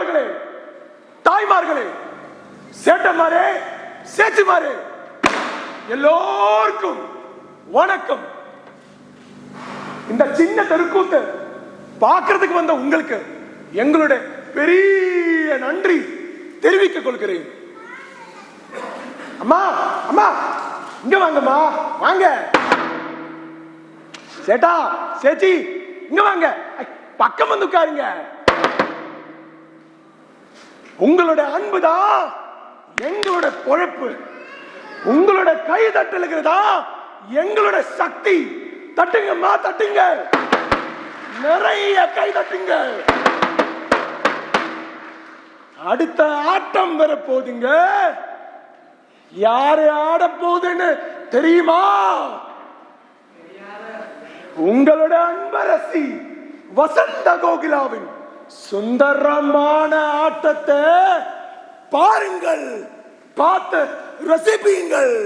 பெரியோர்களே, தாய்மார்களே, சேட்டமாரே, சேச்சிமாரே, எல்லோருக்கும் வணக்கம். இந்த சின்ன தெருக்கூத்து பார்க்கிறதுக்கு வந்த உங்களுக்கு எங்களுடைய பெரிய நன்றி தெரிவித்துக் கொள்கிறேன். அம்மா அம்மா இங்க வாங்கம்மா, வாங்க. சேட்டா சேச்சி இங்க வாங்க, பக்கம் வந்து உட்காருங்க. உங்களோட அன்புதான் எங்களோட பொழப்பு. உங்களோட கை தட்டலுகிறதா எங்களோட சக்தி. தட்டுங்கம்மா, தட்டுங்க, நிறைய கை தட்டுங்க. அடுத்த ஆட்டம் வர போதுங்க. யாரு ஆட போகுதுன்னு தெரியுமா? உங்களோட அன்பரசி வசந்த கோகிலாவின் சுந்தரமான ஆட்டத்தை பாருங்கள், பார்த்து ரசிப்பீங்கள்.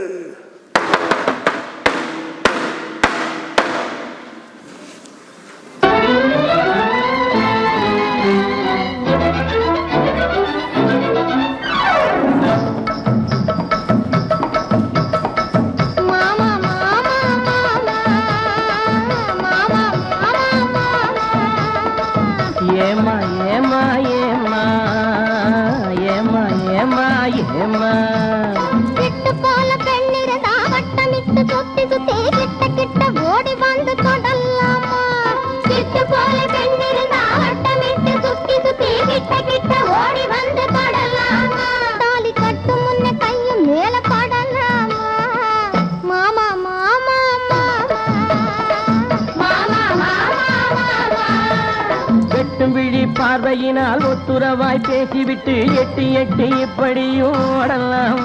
பார்வையினால் ஒத்துறவாய் பேசிவிட்டு எட்டி எட்டி இப்படியும் ஓடலாம்.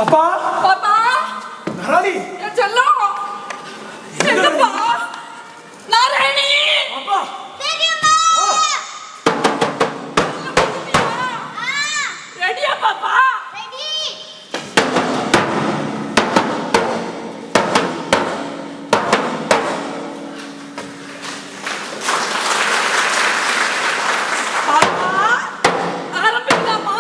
அப்பா பாப்பா நாராயணி செல்லம் என்னப்பா நாராயணி அப்பா தெரியுமா ரெடியா பாப்பா ரெடி பாப்பா ஆரம்பிக்கலாமா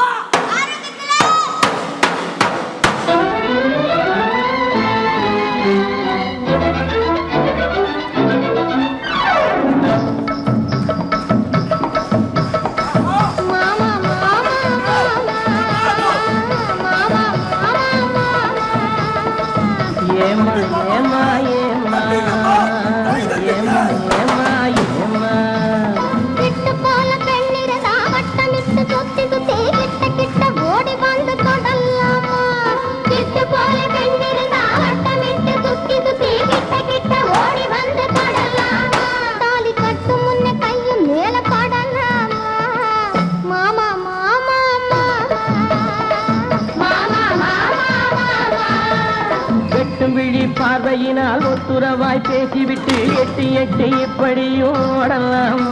பார்வையினால் ஒத்துறவாய் பேசிவிட்டு எட்டி எட்டி இப்படியும் ஓடலாம்.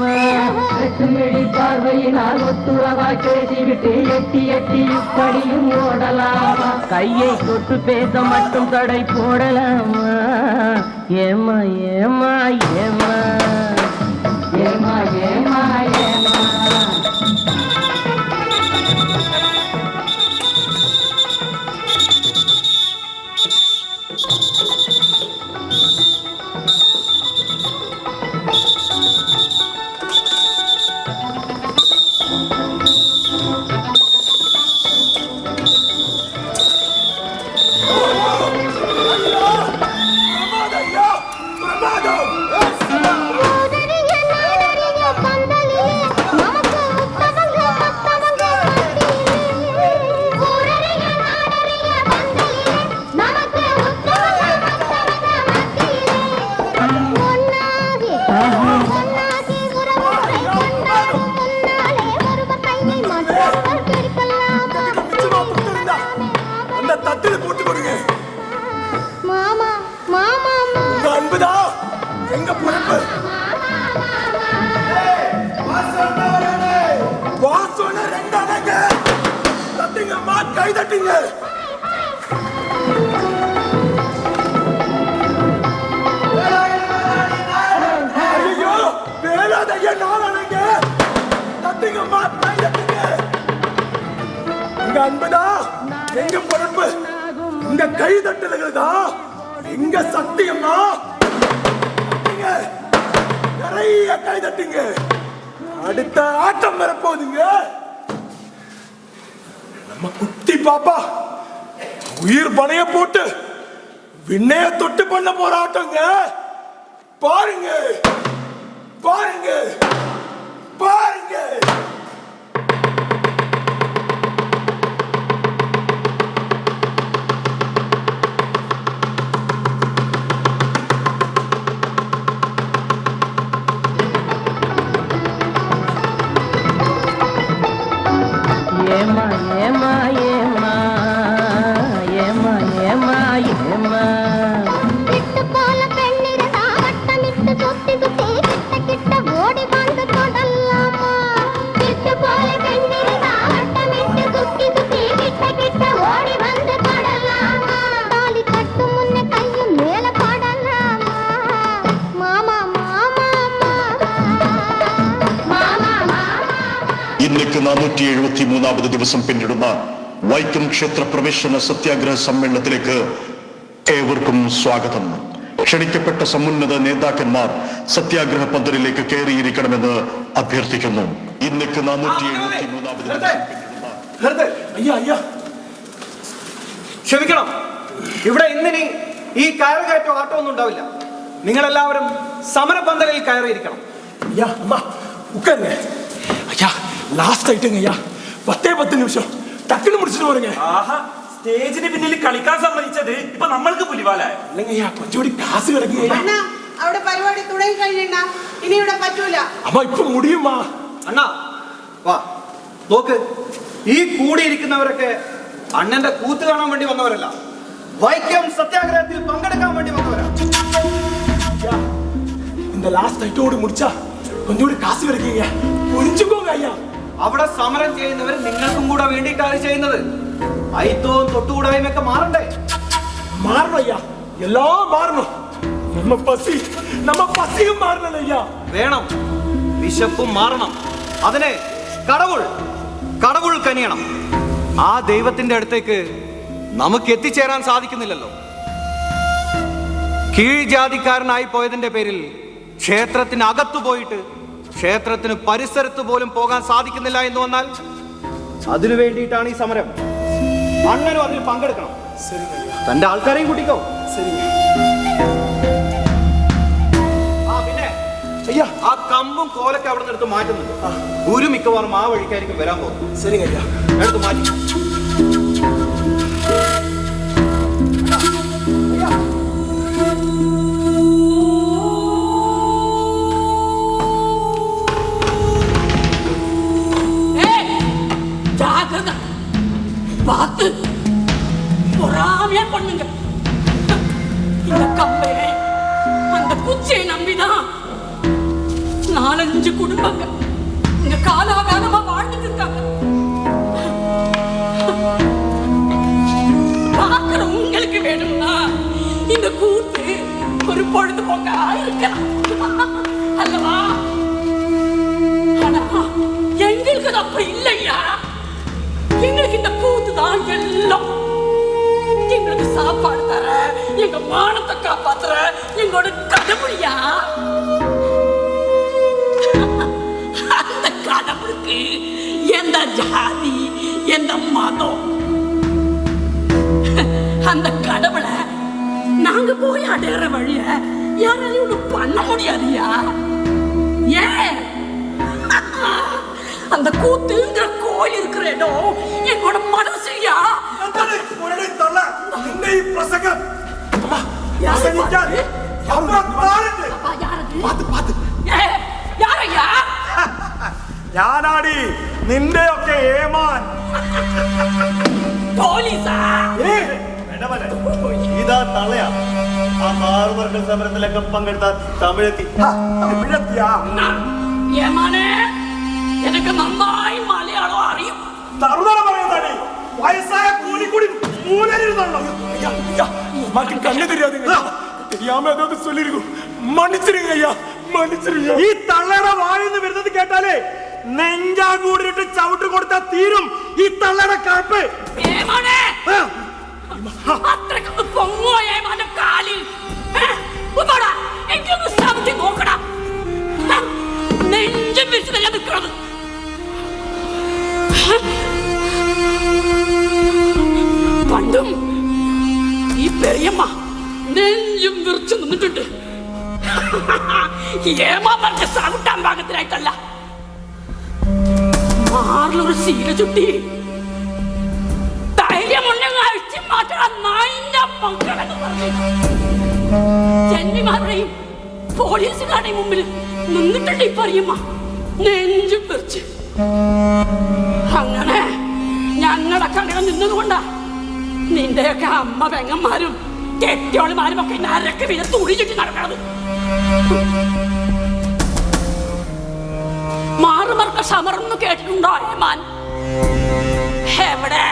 பார்வையினால் ஒத்துறவாய் பேசிவிட்டு எட்டி எட்டி இப்படியும் ஓடலாம். கையை தொட்டு பேச மட்டும் தடை போடலாமா? ஏமா ஏமா ஏமா ஏமா ஏமா ஏமா எங்க பொறுப்பு? தட்டுங்கம்மா, கை தட்டுங்க. எங்க அன்புதான் எங்க பொறுப்பு, உங்க கை தட்டல்கள் தான் எங்க சத்தியம்னா. நிறைய கை தட்டுங்க, அடுத்த ஆட்டம் வரப்போகுதுங்க. நம்ம குட்டி பாப்பா உயிர் பணைய போட்டு விண்ணைய தொட்டு பண்ண போற ஆட்டங்க. பாருங்க பாருங்க பாருங்க. ஏமா ஏமா ஏமா ஏமா ஏமா ஏமா விட்டு போல பெண்ணிருந்தா வட்டமிட்டு சுத்தி சுத்தி கிட்ட கிட்ட ஓடி வந்து தொடலாமா. விட்டு போல பெண்ணிருந்தா வட்டமிட்டு சுத்தி சுத்தி கிட்ட கிட்ட ஓடி வந்து தொடலாமா. தாலி கட்டும் முன்ன கையும் மேல போடலாமா. மாமா மாமா மாமா மாமா. இன்னைக்கு 473வது ദിവസം പിന്നിടുന്ന വൈക്കം ക്ഷേത്ര പ്രവേശന സത്യാഗ്രഹ സമ്മേളനത്തിലേക്ക് ഏവർക്കും സ്വാഗതം. ക്ഷണിക്കപ്പെട്ട സമുന്നത നേതാക്കന്മാർ സത്യാഗ്രഹ പന്തലിലേക്ക് കയറിയിരിക്കണമെന്ന് അഭ്യർത്ഥിക്കുന്നു. ഇന്നേക്ക് 473வது ക്ഷമിക്കണം, ഇവിടെ ഇന്നിനി ഈ കയറുകയറ്റോ ആട്ടോ ഒന്നും ഉണ്ടാവില്ല. നിങ്ങളെല്ലാവരും സമരപന്തലിൽ കയറിയിരിക്കണം. ஐயா அம்மா உட்காருங்க. ஐயா லாஸ்ட் ஆயிட்டுங்க ஐயா, 10 நிமிஷம் டக்குன்னு முடிச்சுட்டு வருங்க. ആഹാ, സ്റ്റേജിന് പിന്നിൽ കളിക്കാൻ സമ്മതിച്ചത് ഇപ്പൊ നമ്മൾക്ക് പുലിവാലായ. இல்லைங்க ஐயா, கொஞ்சம் കൂടി കാസ് കിടக்குங்க. അണ്ണാ, അവിടെ പരിപാടി തുടങ്ങി കഴിഞ്ഞ ഇനി ഇവിടെ പറ്റൂല. அம்மா இப்ப முடியுமா? അണ്ണാ വാ, നോക്ക്, ഈ കൂടിയിരിക്കുന്നവരൊക്കെ അണ്ണന്റെ കൂത്ത് കാണാൻ വേണ്ടി വന്നവരല്ല, വൈക്കം സത്യാഗ്രഹത്തിൽ പങ്കെടുക്കാൻ വേണ്ടി വന്നവരാ. ஐயா இந்த லாஸ்ட் ஐட்டோடு முடிச்சா கொஞ்சம் കൂടി കാസ് കിടക്കുங்க. പുരിഞ്ചുക്കോங்க ஐயா. അവിടെ സമരം ചെയ്യുന്നവർ നിങ്ങൾക്കും കൂടെ വേണ്ടിയിട്ടാണ് ചെയ്യുന്നത്. അയിത്തവും തൊട്ടുകൂടായ്മയൊക്കെ മാറണ്ടേ? മാറണം ஐயா, എല്ലാം മാറണം. நம்ம പസിയും മാറണം ஐயா. വേണം, വിശപ്പും മാറണം. അതിനെ കടവുൾ കനിയണം. ആ ദൈവത്തിന്റെ അടുത്തേക്ക് നമുക്ക് എത്തിച്ചേരാൻ സാധിക്കുന്നില്ലല്ലോ. കീഴ്ജാതിക്കാരനായി പോയതിന്റെ പേരിൽ ക്ഷേത്രത്തിന് അകത്തു പോയിട്ട് ക്ഷേത്രത്തിന് പരിസരത്ത് പോലും പോകാൻ സാധിക്കുന്നില്ല എന്ന് വന്നാൽ അതിനു വേണ്ടിയിട്ടാണ് ഈ സമരം. അണ്ണനും അതിൽ പങ്കെടുക്കണം. തന്റെ ആൾക്കാരെയും കൂട്ടിക്കോ. പിന്നെ ஐயா ആ കമ്പും കോലൊക്കെ അവിടെ നിന്ന് എടുത്ത് മാറ്റുന്നുണ്ട്. ഗുരു മിക്കവാറും ആ വഴിക്കായിരിക്കും വരാൻ പോകുന്നത്. சரிங்க ஐயா. എടുത്ത് മാറ്റി. பார்த்து பொறாமையா பண்ணுங்க. இந்த கம்பை அந்த குச்சியை நம்பிதான் 4-5 குடும்பங்கள் இங்க காலாகாலமா வாழ்ந்துட்டு இருக்காங்க. பார்க்கிற உங்களுக்கு வேணும்னா இந்த கூத்து ஒரு பொழுதுபோக்கா இருக்கலாம் அல்லவா? ஆனா எங்களுக்கு அது அப்படி இல்லையா. எங்களுக்கு இந்த கூத்து தான் எல்லாம். எங்களுக்கு சாப்பாடு தர, எங்க மானத்தை காப்பாத்துற எங்களோட கடவுளியா. அந்த கடவுளுக்கு எந்த ஜாதி எந்த மதம், அந்த கடவுளை நாங்க போய் அடையிற வழிய யாராலையும் ஒண்ணும் பண்ண முடியாதுயா. ஏன் அந்த கூத்துங்கிற கோயில் இருக்கிற இடம் எங்களோட மனசுயா. ഞാനാടി നിന്റെയൊക്കെ ഏമാൻ. പോലീസാ? ഇതാ തളയാ. ആ മാറുവർഗ സമരത്തിലൊക്കെ പങ്കെടുത്ത തമിഴെത്തി. ഏമാനെ, എനിക്ക് നന്നായി മലയാളം അറിയും. തറുതല പറയുന്നതാണ്. വയസ്സായ കൂലിക്കൂടി മൂലരുന്നല്ലോ. அம்மாக்கு கண்ணு தெரியாதுங்க. தெரியாம ஏதாவது சொல்லிருக்கும். மன்னிச்சிருங்க ஐயா, மன்னிச்சிருங்க. ഈ തള്ളയുടെ വായിന്ന് വരുന്നത് കേട്ടാലേ നെഞ്ചാ കൂടിയിട്ട് ചവിട്ട് കൊടുത്താ തീരും ഈ തള്ളയുടെ കാപ്പ്. പൊങ്ങോ ഏമാന്റെ കാലിൽ എനിക്കൊന്ന് സ്ഥാപിച്ച് നോക്കണം. നെഞ്ചം വിരിച്ചത് ഞാൻ നിൽക്കുന്നത്. പണ്ടും ഈ പെരിയമ്മ നെഞ്ചും വിറിച്ചു നിന്നിട്ടുണ്ട്. ഏമാ പറഞ്ഞ സാകുട്ടാൻ ഭാഗത്തിനായിട്ടല്ല, മാറിലൊരു ശീല ചുട്ടി ധൈര്യമുണ്ടെങ്കിൽ അഴിച്ചു മാറ്റണം നായിന്റെ മക്കളെന്ന് പറഞ്ഞു ജന്മിമാരുടെയും പോലീസുകാരുടെയും മുമ്പിൽ നിന്നിട്ടുണ്ട് ഈ പറയമ്മ നെഞ്ചും വിറിച്ച്. അങ്ങനെ ഞങ്ങളുടെ കടകൾ നിന്നതുകൊണ്ടാ നിന്റെയൊക്കെ അമ്മ പെങ്ങന്മാരും കെട്ടിയോളിമാരും ഒക്കെ നരക്ക് വീട് തുടിച്ചിട്ട് നടക്കണത്. മാറുമർക്ക സമർന്ന് കേട്ടിട്ടുണ്ടോ ഏമാൻ? എവിടെ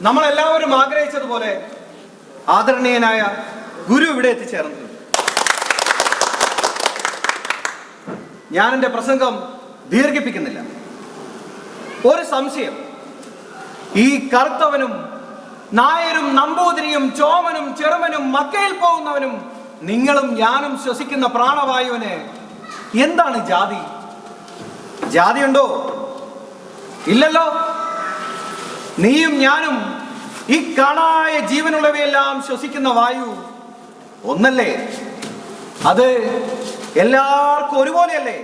നമ്മളെല്ലാവരും ആഗ്രഹിച്ചതുപോലെ ആദരണീയനായ ഗുരു ഇവിടെ എത്തിച്ചേർന്നു. ഞാൻ എൻ്റെ പ്രസംഗം ദീർഘിപ്പിക്കുന്നില്ല. ഒരു സംശയം, ഈ കറുത്തവനും നായരും നമ്പൂതിരിയും ചോമനും ചെറുമനും മക്കയിൽ പോകുന്നവനും നിങ്ങളും ഞാനും ശ്വസിക്കുന്ന പ്രാണവായുവിന് എന്താണ് ജാതി? ജാതിയുണ്ടോ? ഇല്ലല്ലോ. നീയും ഞാനും ഈ കാണായ ജീവനുള്ളവയെല്ലാം ശ്വസിക്കുന്ന വായു ഒന്നല്ലേ? അത് എല്ലാവർക്കും ഒരുപോലെയല്ലേ?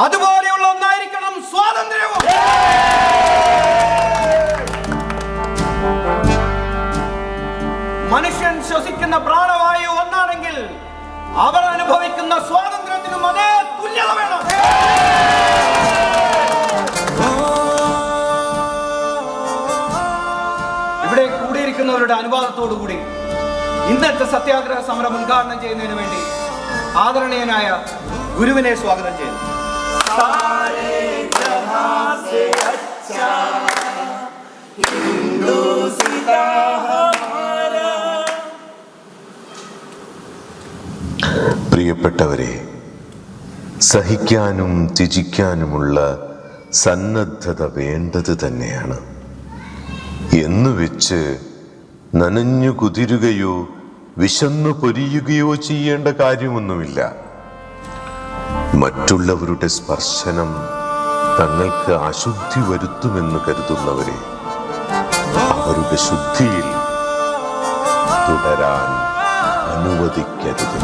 അതുപോലെയുള്ള ഒന്നായിരിക്കണം സ്വാതന്ത്ര്യവും. മനുഷ്യൻ ശ്വസിക്കുന്ന പ്രാണവായു ഒന്നാണെങ്കിൽ അവർ അനുഭവിക്കുന്ന സ്വാതന്ത്ര്യത്തിനും അതേ തുല്യത വേണം. ഇവിടെ കൂടിയിരിക്കുന്നവരുടെ അനുവാദത്തോടുകൂടി ഇന്നത്തെ സത്യാഗ്രഹ സമരം ഉദ്ഘാടനം ചെയ്യുന്നതിന് വേണ്ടി ആദരണീയനായ ഗുരുവിനെ സ്വാഗതം ചെയ്യുന്നു. പ്രിയപ്പെട്ടവരെ, സഹിക്കാനും ത്യജിക്കാനുമുള്ള സന്നദ്ധത വേണ്ടത് തന്നെയാണ്. എന്നുവെച്ച് നനഞ്ഞു കുതിരുകയോ വിശന്നു പൊരിയുകയോ ചെയ്യേണ്ട കാര്യമൊന്നുമില്ല. മറ്റുള്ളവരുടെ സ്പർശനം തങ്ങൾക്ക് അശുദ്ധി വരുത്തുമെന്ന് കരുതുന്നവരെ അവരുടെ ശുദ്ധിയിൽ തുടരാൻ അനുവദിക്കരുത്.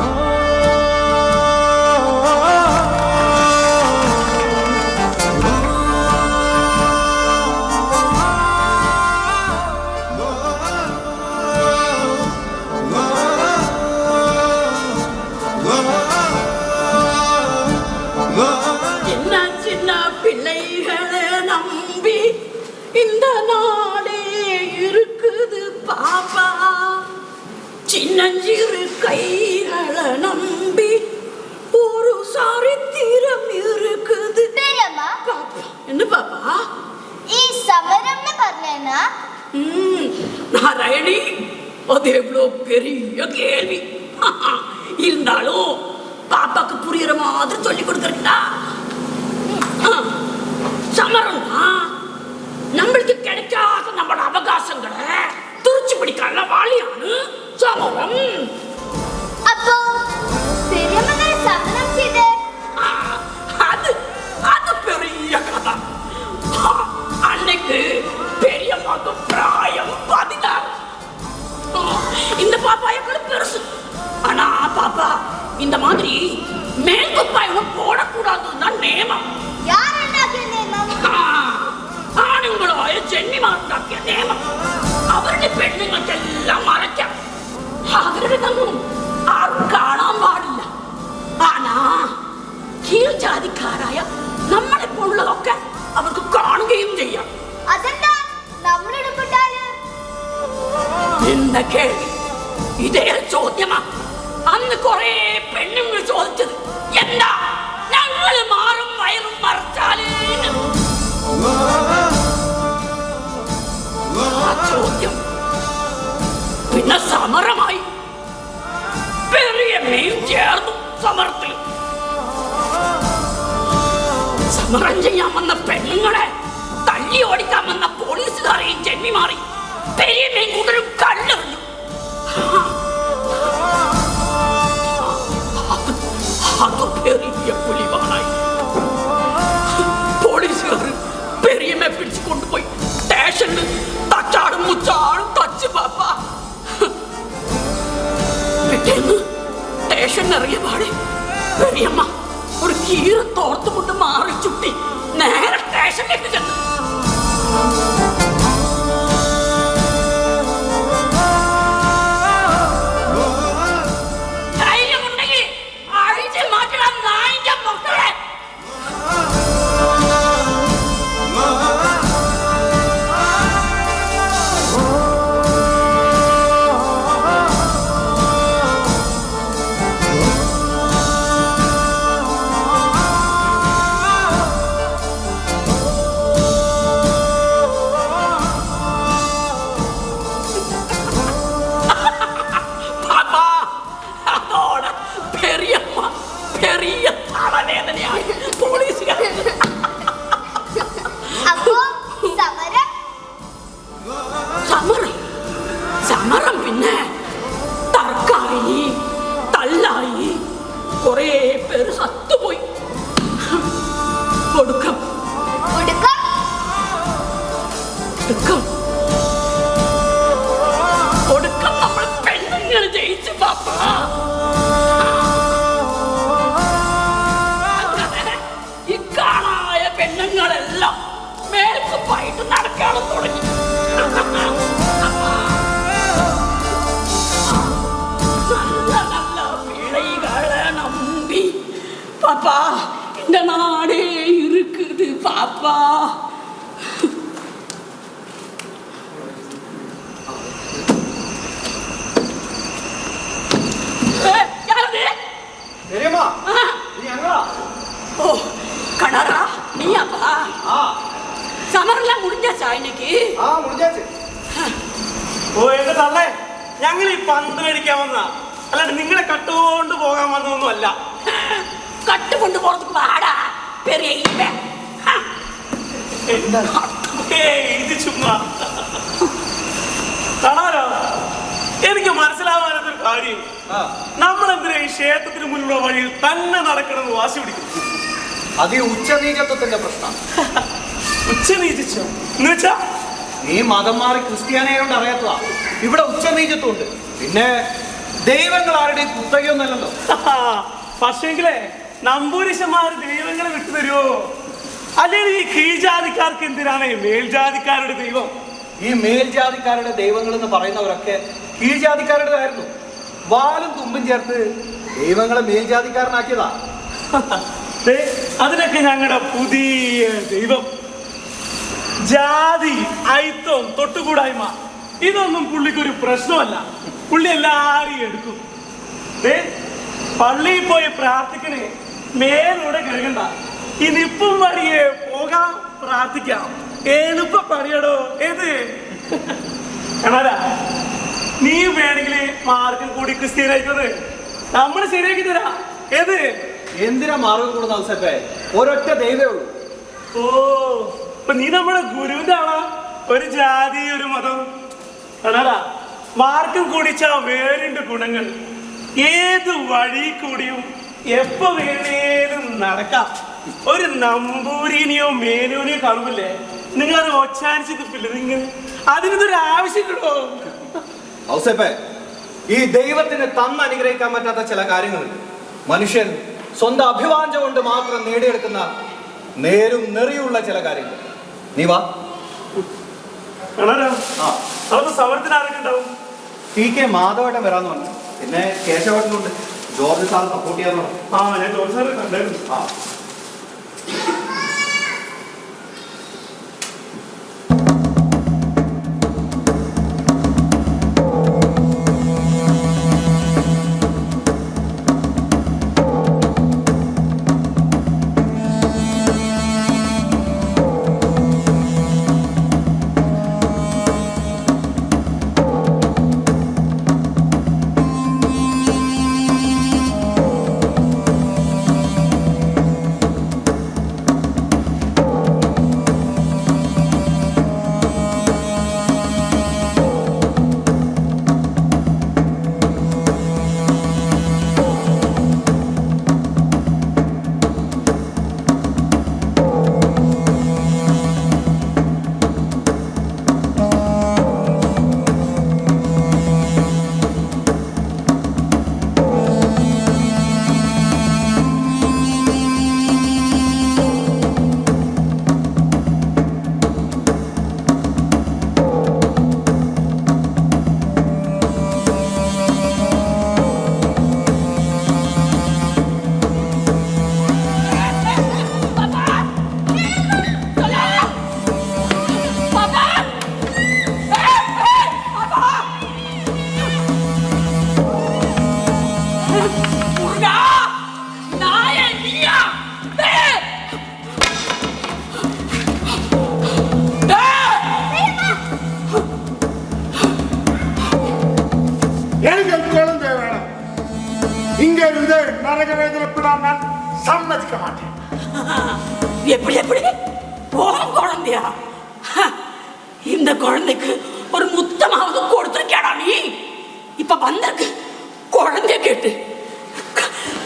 சின்னஞ்சிறு கைகளை நம்பி ஒரு சரித்திரம் இருக்குது. பாப்பா, என்ன பாப்பா ഈ സമരം പറഞ്ഞാ? நாராயணி, அது எவ்வளோ பெரிய கேள்வி. இருந்தாலும் பாப்பாக்கு புரியுற மாதிரி சொல்லி கொடுத்துருக்கா. சமரம்னா நம்மளுக்கு கிடைக்காத நம்மளோட அவகாசங்களை துரிச்சு பிடிக்காத வாழியானு സമരം. അപ്പോ പെരിയമ്മ സമരം ചെയ്തേ? அது பெரிய கதை. அன்னைக்கு பெரியம்மாக்கு பிராயம் 16. இந்த பாப்பா எவ்வளவு பெருசு. ஆனா பாப்பா இந்த மாதிரி மேல் குப்பாயம் போடக்கூடாதுன்னு தான் நியமம். അച്ഛന്മാരുണ്ടാക്കിയ നിയമം അവരുടെ പെണ്ണുങ്ങൾക്കെല്ലാം മറയ്ക്കാം. അവരുടെ തമ്മിൽ ആരും കാണാൻ പാടില്ല. ആനാ കീഴ്ജാതിക്കാരായ നമ്മളെപ്പോലുള്ളതൊക്കെ അവർക്ക് കാണുകയും ചെയ്യാം. അതെന്താ നമ്മളിടപെട്ടാല്? എന്താ കേൾവി? ഇതേ ചോദ്യമാ അന്ന് കൊറേ പെണ്ണുങ്ങൾ ചോദിച്ചത്. എന്താ ഞങ്ങൾ മാറും വയറും മറച്ചാല്? ആ ചോദ്യം പിന്നെ സമരമായി. പെരിയമ്മയും ചേർന്നു സമരത്തിൽ. സമരം ചെയ്യാൻ വന്ന പെണ്ണുങ്ങളെ തല്ലി ഓടിക്കാൻ വന്ന പോലീസുകാരെയും ജന്മി മാറി. പെരിയമ്മയും കൂട്ടരും കല്ലെറിഞ്ഞു. അത് പെരിയ പുലിവാനായി. പോലീസുകാർ പെരിയമ്മയെ പിടിച്ചു കൊണ്ടുപോയി സ്റ്റേഷനിൽ തച്ചാടും മുച്ചാടും തച്ച് പാപ്പ. പിറ്റേന്ന് സ്റ്റേഷനിൽ ഇറങ്ങിയ പാടെ പെരിയമ്മ ഒരു കീറ തോർത്തുകൊണ്ട് മാറി ചുട്ടി നേരെ സ്റ്റേഷനിലേക്ക് ചെന്നു. ധൈര്യമുണ്ടെങ്കിൽ അഴിച്ച് മാറ്റണം നായിന്റെ മക്കളെ. സമരം പിന്നെ തർക്കായി, തല്ലായി, കൊറേ പേര് സത്തുപോയി. ഒടുക്കം നമ്മൾ പെണ്ണുങ്ങൾ ജയിച്ചു പാപ്പ. ഇക്കാണായ പെണ്ണുങ്ങളെല്ലാം മേൽക്കുപ്പായിട്ട് നടക്കാനും തുടങ്ങി. നല്ല നല്ല പിഴകളെ നമ്പി പാപ്പാ இந்த நாடே இருக்குது பாப்பா. ஓ கணரா நீயாப்பா? സമരെല്ലാം മുടിഞ്ഞാ എനിക്ക്? ഓ എന്റെ തള്ളേ, ഞങ്ങൾ ഈ പന്തലടിക്കാൻ വന്ന അല്ലാണ്ട് നിങ്ങളെ കട്ടുകൊണ്ട് പോകാൻ വന്നതൊന്നും അല്ല. കട്ടുകൊണ്ട് പോറதுக்கு വാടാ പെരിയ ഇത് ചുമ്മാ കാണാലോ. എനിക്ക് മനസ്സിലാവാനൊരു കാര്യം, നമ്മളെന്തിനാ ഈ ക്ഷേത്രത്തിന് മുന്നിലുള്ള വഴിയിൽ തന്നെ നടക്കണമെന്ന് വാശി പിടിക്കും? അത് ഈ ഉച്ചനീചത്വത്തിന്റെ പ്രശ്നം. ഉച്ചനീചിച്ചോ എന്ന് വെച്ചാ നീ മതം മാറി ക്രിസ്ത്യാനിയോണ്ട് അറിയാത്തതാ. ഇവിടെ ഉച്ചനീചത്വം ഉണ്ട്. പിന്നെ ദൈവങ്ങൾ ആരുടെയും കുത്തകയൊന്നല്ലല്ലോ. പക്ഷേങ്കിലേ നമ്പൂരിശന്മാര് ദൈവങ്ങളെ വിട്ടു തരുമോ? അല്ലെങ്കിൽ ഈ കീഴ്ജാതിക്കാർക്ക് എന്തിനാണ് മേൽജാതിക്കാരുടെ ദൈവം? ഈ മേൽജാതിക്കാരുടെ ദൈവങ്ങൾ എന്ന് പറയുന്നവരൊക്കെ കീഴ്ജാതിക്കാരുടേതായിരുന്നു. വാലും തുമ്പും ചേർത്ത് ദൈവങ്ങളെ മേൽജാതിക്കാരനാക്കിയതാ. അതിനൊക്കെ ഞങ്ങളുടെ പുതിയ ദൈവം. ജാതി, ഐത്വം, തൊട്ടുകൂടായ്മ ഇതൊന്നും പുള്ളിക്കൊരു പ്രശ്നമല്ല. പുള്ളി എല്ലാരെയും എടുക്കും. പള്ളിയിൽ പോയി പ്രാർത്ഥിക്കണേ, മേലൂടെ കഴുകണ്ട. ഈ നിപ്പും പണിയെ പോകാൻ പ്രാർത്ഥിക്കാം. എളുപ്പ പണിയടോ ഏത്? കാണാരാ, നീ വേണമെങ്കിൽ മാർക്കും കൂടി ക്രിസ്ത്യനായിക്കോട്, നമ്മൾ ശരിയാക്കി തരാം. ഏത്? എന്തിനാ മാർഗം കൂടുന്ന ഔസേപ്പേ? ഒരൊറ്റ ദൈവമേ ഉള്ളൂ. ഓ, അപ്പൊ നീ നമ്മുടെ ഗുരുവിന്റെ ആളാ. ഒരു ജാതി, ഒരു മതം. കാണാരാ, മാർക്കും കൂടിച്ച വേറിന്റെ ഗുണങ്ങൾ ഏത് വഴി കൂടിയും എപ്പോ വേണേലും നടക്കാം. ഒരു നമ്പൂരിനെയോ മേനൂനെയോ കാണുമില്ലേ, നിങ്ങളത് ഒച്ചാനിച്ച് തുപ്പില്ല. നിങ്ങൾ അതിനൊരു ആവശ്യമുണ്ടോ? ഔസേപ്പേ, ഈ ദൈവത്തിന് തന്ന് അനുഗ്രഹിക്കാൻ പറ്റാത്ത ചില കാര്യങ്ങളുണ്ട്. മനുഷ്യൻ സ്വന്തം അഭിവാഞ്ച കൊണ്ട് മാത്രം നേടിയെടുക്കുന്ന നേരും നെറിയുള്ള ചില കാര്യങ്ങൾ. നീ വാ. അതൊന്ന് സമരത്തിന് ആരൊക്കെ ഉണ്ടാവും? TK മാധവേട്ടൻ വരാന്ന് പറഞ്ഞു. പിന്നെ കേശവേട്ടനുണ്ട്. ജോർജ് സാർ സപ്പോർട്ട് ചെയ്യാന്ന് പറഞ്ഞു. ഞാൻ ജോർജ് സാറ് കണ്ടായിരുന്നു. சம்மதிக்க மாட்டேன். எப்படி எப்படி போகும் குழந்தையா? இந்த குழந்தைக்கு ஒரு முத்தமாவது கொடுத்துருக்கேடா நீ. இப்ப வந்திருக்கு குழந்தைய கேட்டு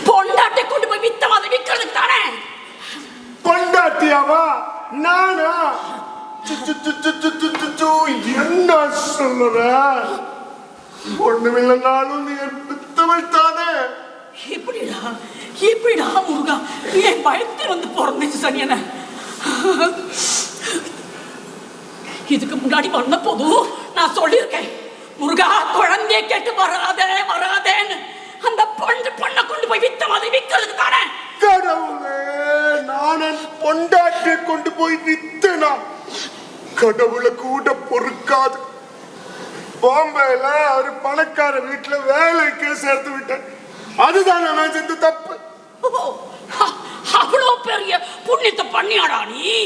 பொண்டாட்டை கொண்டு போய் வித்த மாதிரி விற்கிறதுக்கு தானே. பொண்டாட்டியாவா? நானா? என்ன சொல்லுற? ஒண்ணுமில்லைனாலும் நீ வித்தவள் தானே. எப்படிடா எப்படிடா முருகா என் பயத்தில் வந்து பிறந்துச்சு சனியன. இதுக்கு முன்னாடி வந்த போதும் நான் சொல்லியிருக்கேன், முருகா குழந்தைய கேட்டு வராதே வராதேன்னு. அந்த பொண்ணை கொண்டு போய் வித்த மாதிரி விற்கிறதுக்கு தானே. கடவுளே, நான் என் பொண்டாட்டியை கொண்டு போய் வித்தனா? கடவுளை கூட பொறுக்காது. பாம்பேல ஒரு பணக்கார வீட்டுல வேலைக்கு சேர்த்து விட்டேன். அதுதான் நான் செஞ்ச தப்பு. அவ்வளோ பெரிய புண்ணியத்தை பண்ணியாடா நீ.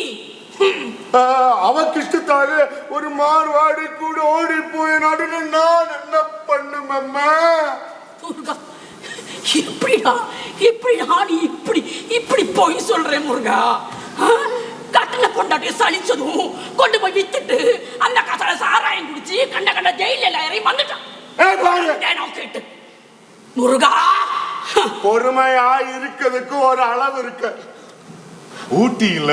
அவக்கு இஷ்டத்தால ஒரு மார்வாடி கூட ஓடி போய் நடுன நான் என்ன பண்ணுமம்மா? எப்படிடா எப்படிடா நீ இப்படி இப்படி போய் சொல்றேன் முருகா? கட்டில பொண்டாட்டிய சலிச்சதும் கொண்டு போய் வித்துட்டு அந்த கசல சாராயம் குடிச்சு கண்ட கண்ட ஜெயில இறங்கி வந்துட்டான். கேட்டு முருகா, பொறுமையா இருக்கிறதுக்கு ஒரு அளவு இருக்கு. ஊட்டியில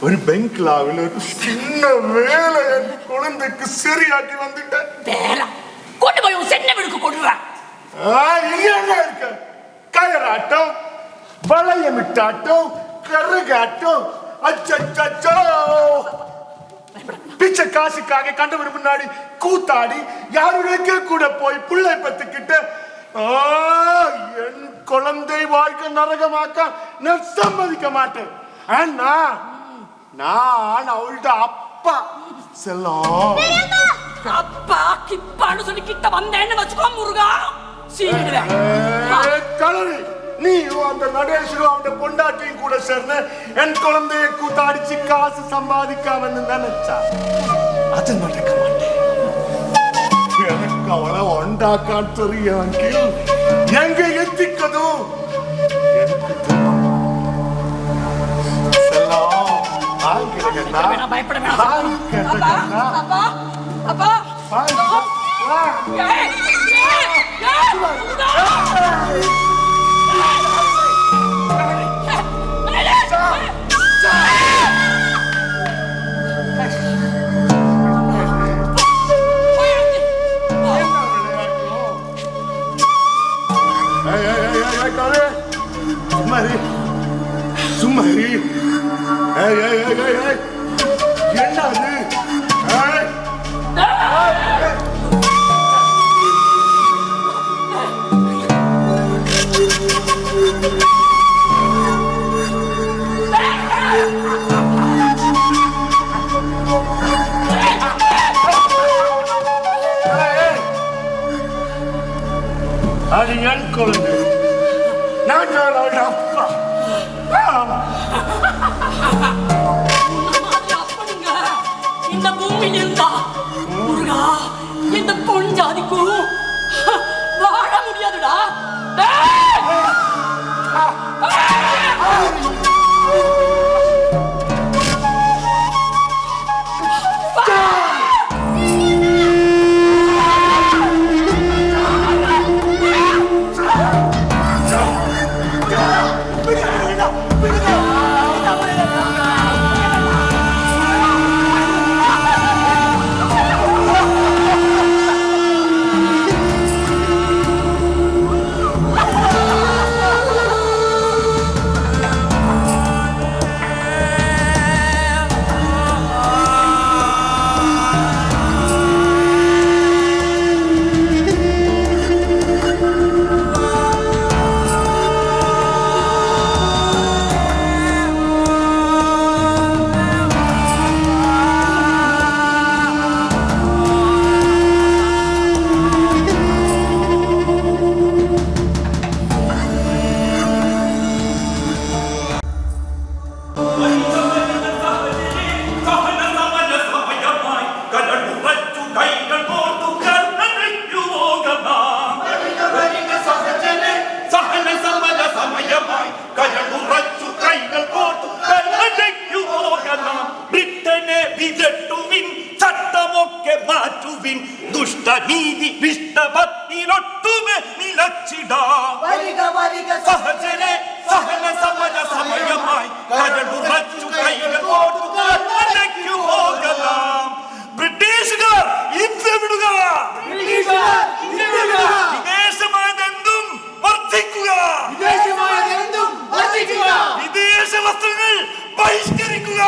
ஒரு பெங்க்லாவில் ஒரு சின்ன வேலை என் குழந்தைக்கு சரியாக்கி வந்துட்டேன். வேலை கொண்டு போய் உன் சென்ன வீடுக்கு கொடுறேன். என்ன இருக்கு? கயராட்டம், வளையமிட்டாட்டம், கருகாட்டம். அச்சோ, பிச்சை காசுக்காக கண்டவர் முன்னாடி கூத்தாடி யாருடைய கூட போய் புள்ளை பத்துக்கிட்டு என் குழந்தை வாழ்க்கை நரகமாக்க நான் சம்மதிக்க மாட்டேன். நான் அவள்கிட்ட அப்பா செல்லம். அப்பா கிப்பான்னு சொல்லி கிட்ட வந்தேன்னு வச்சுக்கோ முருகா. கலரி, நீ அந்த நடேஷும் அவன் பொண்டாட்டியும் கூட சேர்ந்து என் குழந்தைய கூத்தாடிச்சு காசு சம்பாதிக்காமன்னு நினைச்சா அது நடக்க மாட்டேன். எனக்கு அவளை ஒண்டாக்கான் தெரியும். எங்க எத்திக்கதும் பயப்பட சும்மாரி என்னது அது என் குழந்தை. நான் அவளோட அப்பா. அப்பனுங்க இந்த பூமியில் இருந்தா முருகா இந்த பொன் ஜாதிக்கும் வாழ முடியாதுடா. നീതി വിഷ്ടഭക്തിയിലൊട്ടുമേ നിലച്ചിടാ സഹജനെ സഹന സമര സമയമായി കരടുറച്ചു കൈകൾ കോർത്തു പോകലാം. ബ്രിട്ടീഷുകാർ ഇന്ത്യ വിടുക, വിദേശമായതെന്തും വർദ്ധിക്കുക, വിദേശ വസ്ത്രങ്ങൾ ബഹിഷ്കരിക്കുക.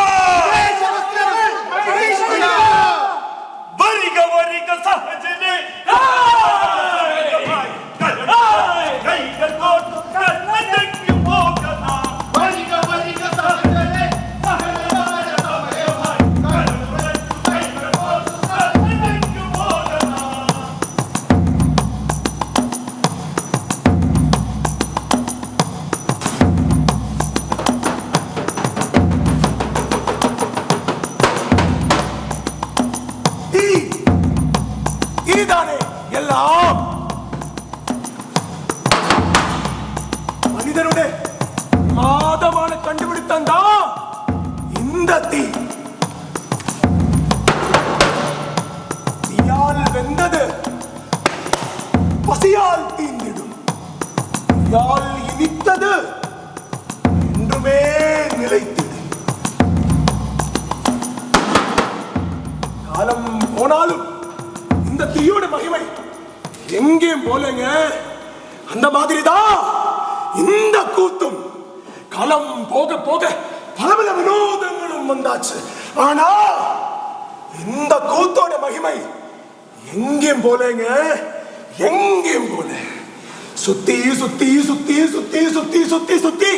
വരിക വരിക സഹജനെ കൈകൾ കോർത്തു കണ്ണടയ്ക്കു പോകലാം. വരിക വരിക സഹജനെ സഹന സമര സമയമായി കരടുറച്ചു കൈകൾ കോർത്തു കണ്ണടയ്ക്കു പോകലാം. இதுதானே எல்லாம் மனிதனுடைய மாதமான கண்டுபிடித்தா இந்த தீ. தீயால் வெந்தது பசியால் தீண்டிடும், தீயால் இனித்தது என்றுமே நிலைத்திடும். காலம் போனாலும் இந்த தீயோட மகிமை எங்கேயும் போலங்க. அந்த மாதிரிதான் இந்த கூத்தும். காலம் போக போக பல பல வினோதங்களும் வந்தாச்சு. ஆனா இந்த கூத்தோட மகிமை எங்கேயும் போலங்க, எங்கேயும் போல. சுத்தி சுத்தி சுத்தி சுத்தி சுத்தி சுத்தி சுத்தி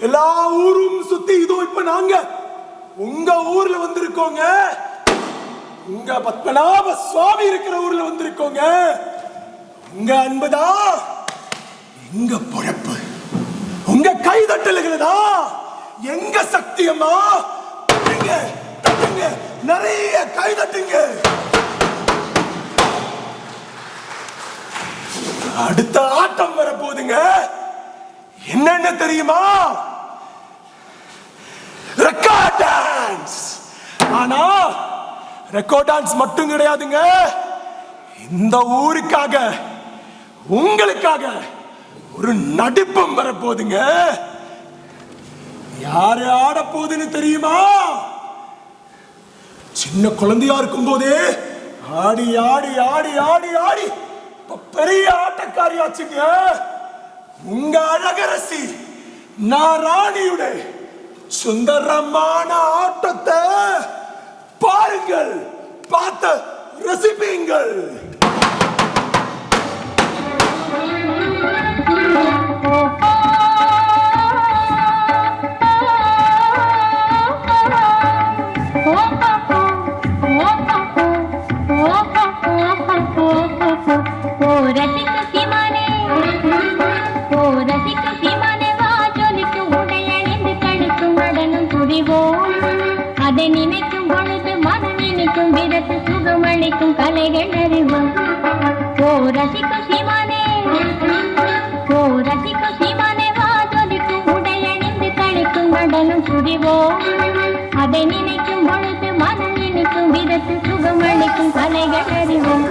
எல்லா ஊரும் சுத்தி இதோ இப்ப நாங்க உங்க ஊர்ல வந்திருக்கோங்க. உங்க பத்மநாப சுவாமி இருக்கிற ஊர்ல வந்திருக்கோங்க. உங்க அன்புதா எங்க பொழப்பு, உங்க கைதட்டல்களா எங்க சக்தியம்மா. தட்டுங்க தட்டுங்க, நிறைய கைதட்டுங்க. அடுத்த ஆட்டம் வர போதுங்க. என்னன்னு தெரியுமா? Record dance. ஆனா ரெக்கார்ட் டான்ஸ் மட்டும் கிடையாதுங்க. இந்த ஊருக்காக உங்களுக்காக ஒரு நடிப்பம் வரப்போதுங்க. யாரு ஆட போகுதுன்னு தெரியுமா? சின்ன குழந்தையா இருக்கும் போதே ஆடி ஆடி ஆடி ஆடி ஆடி பெரிய ஆட்டக்காரியாச்சுங்க. உங்க அழகரசி நாராணியுடைய சுந்தரமான ஆட்டத்தை பாருங்கள் பார்த்து ரசிப்பீங்கள். அதை நினைக்கும் பொழுது மனம் நினைக்கும் விதத்து சுகமளிக்கும் கலைகள் அறிவோம். ஓ ரசிக்கும் சீமானே, ஓ ரசிக்கும் சீமானே, வாஜொலிக்கும் உடையணிந்து கழிக்கும் நடனம் புரிவோம். அதை நினைக்கும் பொழுது மனம் நினைக்கும் விதத்து சுகமளிக்கும் கலைகள் அறிவோம்.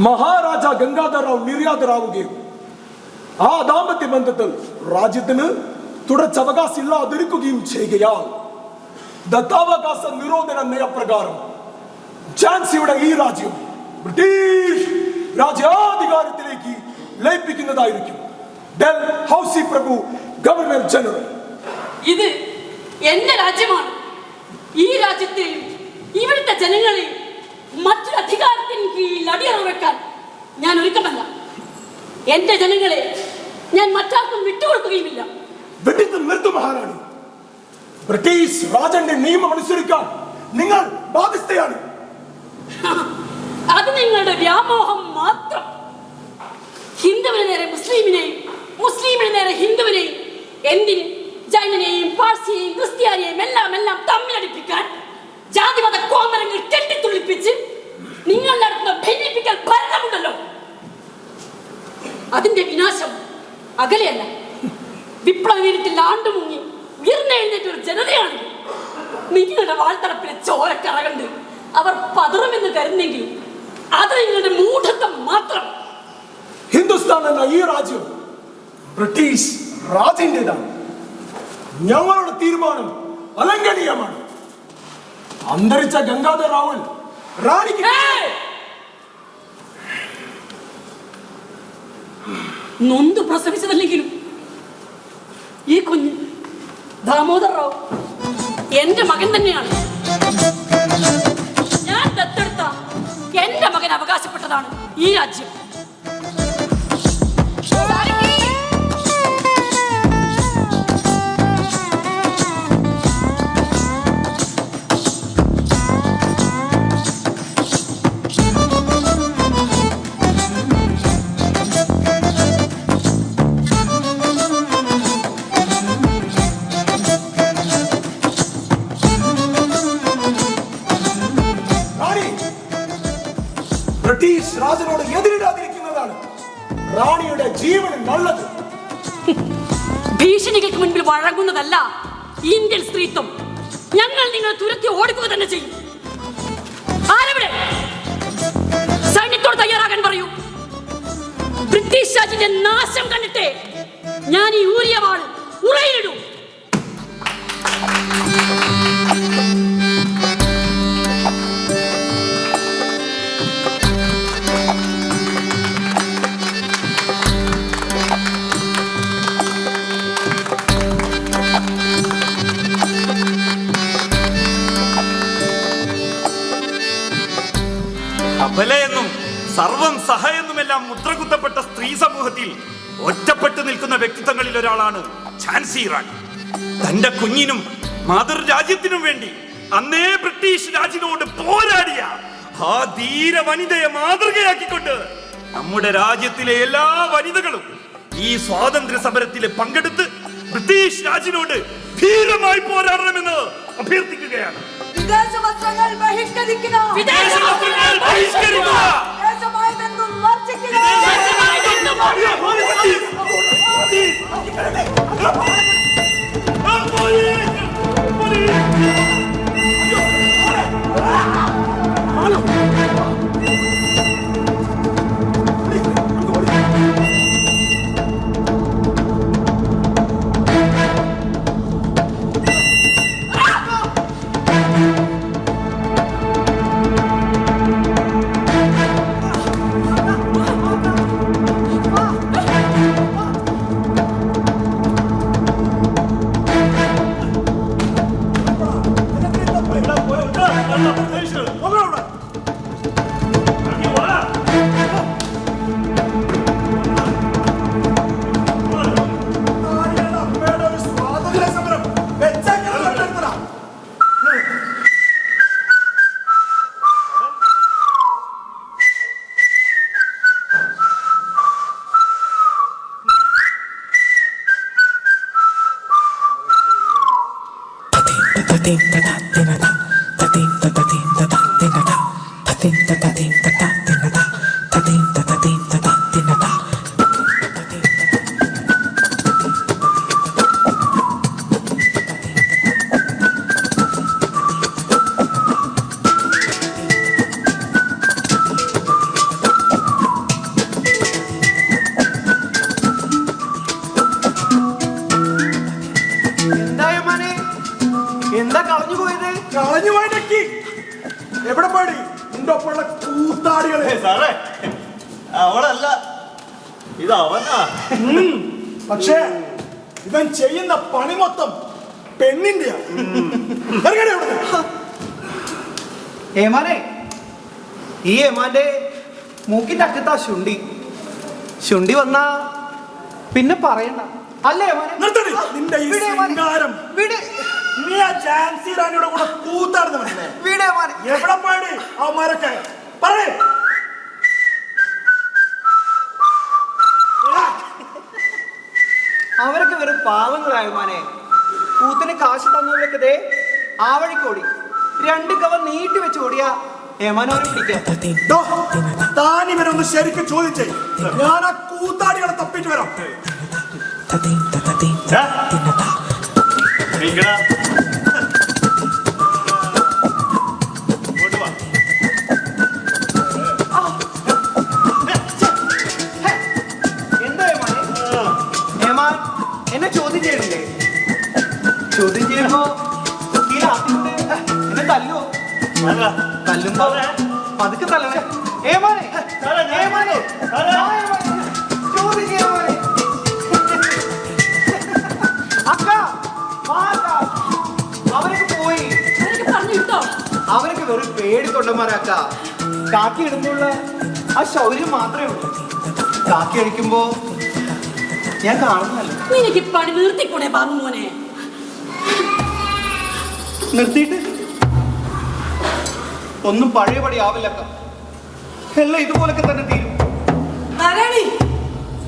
മഹാരാജ ഗംഗാധരറാവു നിര്യാതരാവുകയും ആ ദാമ്പത്യ ബന്ധത്തിൽ രാജ്യത്തിന് തുടർച്ചവകാശം ഇല്ലാതിരിക്കുകയും ചെയ്യുകയാൽ ദത്താവകാശ നിരോധന നയപ്രകാരം ഝാൻസിയുടെ ഈ രാജ്യം ബ്രിട്ടീഷ് രാജ്യാധികാരത്തിലേക്ക് ലയിപ്പിക്കുന്നതായിരിക്കും. ഡൽഹൌസി പ്രഭു ഗവർണർ ജനറൽ. ഇത് എന്റെ രാജ്യമാണ്. ഈ രാജ്യത്തെയും ഇവിടുത്തെ ജനങ്ങളെയും മറ്റൊരു അധികാരത്തിന് കീഴിൽ അടിയറ വെക്കാൻ ഞാൻ ഒരുക്കമല്ല. എന്റെ ജനങ്ങളെ ഞാൻ മറ്റാർക്കും വിട്ടുകൊടുക്കുകയുമില്ല. വെടിത്ത് നിർത്തും മഹാറാണി. ബ്രിട്ടീഷ് രാജന്റെ നിയമം അനുസരിക്കാൻ നിങ്ങൾ ബാധ്യസ്ഥയാണ്. അത് നിങ്ങളുടെ വ്യാമോഹം മാത്രം. ഹിന്ദുവിന് നേരെ മുസ്ലിമിനെയും മുസ്ലിമിന് നേരെ ഹിന്ദുവിനെയും എന്തിന് ജൈനനെയും പാഴ്സിയെയും ക്രിസ്ത്യാനിയെയും എല്ലാം തമ്മിലടിപ്പിക്കാൻ ജാതിമത കോമരങ്ങൾ കെട്ടിത്തുള്ളിപ്പിച്ച് നിങ്ങൾ നടത്തുന്ന ഭിന്നിപ്പിക്കൽ ഭരണമുണ്ടല്ലോ, അതിന്റെ വിനാശം അകലെയല്ല. വിപ്ലവ വീരത്തിൽ ആണ്ടുമുങ്ങി ഉയർന്നെഴുന്നേറ്റ ഒരു ജനതയാണ്. നിങ്ങളുടെ വാൾത്തറപ്പിലെ ചോരക്കറ കണ്ട് അവർ പതറുമെന്ന് കരുതെങ്കിൽ അത് നിങ്ങളുടെ മൂഢത്വം മാത്രം. ഹിന്ദുസ്ഥാൻ എന്ന ഈ രാജ്യം ബ്രിട്ടീഷ് രാജ്യന്റേതാണ്. ഞങ്ങളുടെ തീരുമാനം അലംഘനീയമാണ്. അന്തരിച്ച ഗംഗാധര റാവു റാണിക്ക് നൊന്ത് പ്രസവിച്ചതല്ലെങ്കിലും ഈ കുഞ്ഞ് ദാമോദർ റാവു എന്റെ മകൻ തന്നെയാണ്. ഞാൻ ദത്തെടുത്ത എന്റെ മകൻ അവകാശപ്പെട്ടതാണ് ഈ രാജ്യം. ബ്രിട്ടീഷ് രാജനോട് എതിരിടാതിരിക്കുന്നതാണ് റാണിയുടെ ജീവന് നല്ലത്. ഭീഷണികൾക്ക് മുൻപിൽ വഴങ്ങുന്നതല്ല ഇന്ത്യൻ സ്ത്രീത്വം. ഞങ്ങൾ നിങ്ങൾ തുരത്തി ഓടിക്കുക തന്നെ ചെയ്യും. ആരവിടെ? സൈന്യത്തോട് തയ്യാറാകാൻ പറയൂ. ബ്രിട്ടീഷ് രാജ്യത്തിന്റെ നാശം കണ്ടിട്ടേ ഞാൻ ഈ ഊരിയ വാൾ ഉറയിലിടൂ. എന്നുമെല്ലാം മുദ്രകുത്തപ്പെട്ട സ്ത്രീ സമൂഹത്തിൽ ഒറ്റപ്പെട്ടു നിൽക്കുന്ന വ്യക്തിത്വങ്ങളിൽ ഒരാളാണ് ഝാൻസി റാണി. തന്റെ കുഞ്ഞിനും മാതൃരാജ്യത്തിനും വേണ്ടി അന്നേ ബ്രിട്ടീഷ് രാജിനോട് പോരാടിയ ആ ധീര വനിതയെ മാതൃകയാക്കിക്കൊണ്ട് നമ്മുടെ രാജ്യത്തിലെ എല്ലാ വനിതകളും ഈ സ്വാതന്ത്ര്യ സമരത്തിൽ പങ്കെടുത്ത് ബ്രിട്ടീഷ് രാജിനോട് ധീരമായി പോരാടണമെന്ന് അഭ്യർത്ഥിക്കുകയാണ്. വിദേശ വസ്ത്രങ്ങൾ ബഹിഷ്കരിക്കുക. വിദേശ വസ്ത്രങ്ങൾ ബഹിഷ്കരിക്കുക. ദേശമായതെന്നും വർജിക്കുക. എന്താ കളഞ്ഞുപോയത്? കളഞ്ഞുപോയതൊക്കെ എവിടെ പോയി? നിന്റെ ഒപ്പമുള്ള കൂത്താടികളെ. സാറേ, അവളല്ല, ഇത് അവനാ. പക്ഷേ ഇവൻ ചെയ്യുന്ന പണി മൊത്തം പെണ്ണിന്റെ. ഏമാനെ, ഈ ഏമാന്റെ മൂക്കിന്റെ അറ്റത്താ ശുണ്ടി. ശുണ്ടി വന്നാ പിന്നെ പറയണ്ട. അല്ലേ ഏമാനെ? നിന്റെ ഈ ശൃംഗാരം നീ ആ ഝാൻസി റാണിയുടെ കൂടെ കൂത്താടുന്ന മനസ്സിലായി. എവിടെ പോയി അവന്മാരൊക്കെ പറയേ? അവരൊക്കെ വെറും പാവങ്ങളായമാനെ. കൂത്തിന് കാശ് തന്നവരൊക്കെ ദേ ആ വഴിക്കോടി. 2 കവ നീട്ടി വെച്ച് ഓടിയാ ഏമാനവരെ പിടിക്കാം. താൻ ഇവരൊന്ന് ശരിക്കും ചോദ്യം ചെയ്യും. ഞാൻ ആ കൂത്താടികളെ തപ്പിട്ട് വരാം. എന്താ ഏമാനെ? ഏമാൻ എന്നെ ചോദ്യം ചെയ്യണില്ലേ? ചോദ്യം ചെയ്യുമ്പോ എന്നെ തല്ലുവോ? തല്ലുമ്പോ പതുക്കെ തല്ലണേ. ഏമാനെ, ഏമാനെ, ചോദ്യം ചെയ്യാൻ അക്ക അവരൊക്കെ പോയി. അവരൊക്കെ വെറും പേടി തൊണ്ടന്മാരാക്ക. കാക്കി ഇടുമ്പോഴുള്ള ആ ശൗര്യം മാത്രമേ ഉള്ളൂ. കാക്കി അടിക്കുമ്പോ ഞാൻ കാണുന്നല്ലോ. നിനക്ക് പണി നിർത്തിക്കൂടെ ബാബു മോനെ? നിർത്തിയിട്ട് ഒന്നും പഴയപടി ആവില്ലക്ക. എല്ലാം ഇതുപോലൊക്കെ തന്നെ തീരും.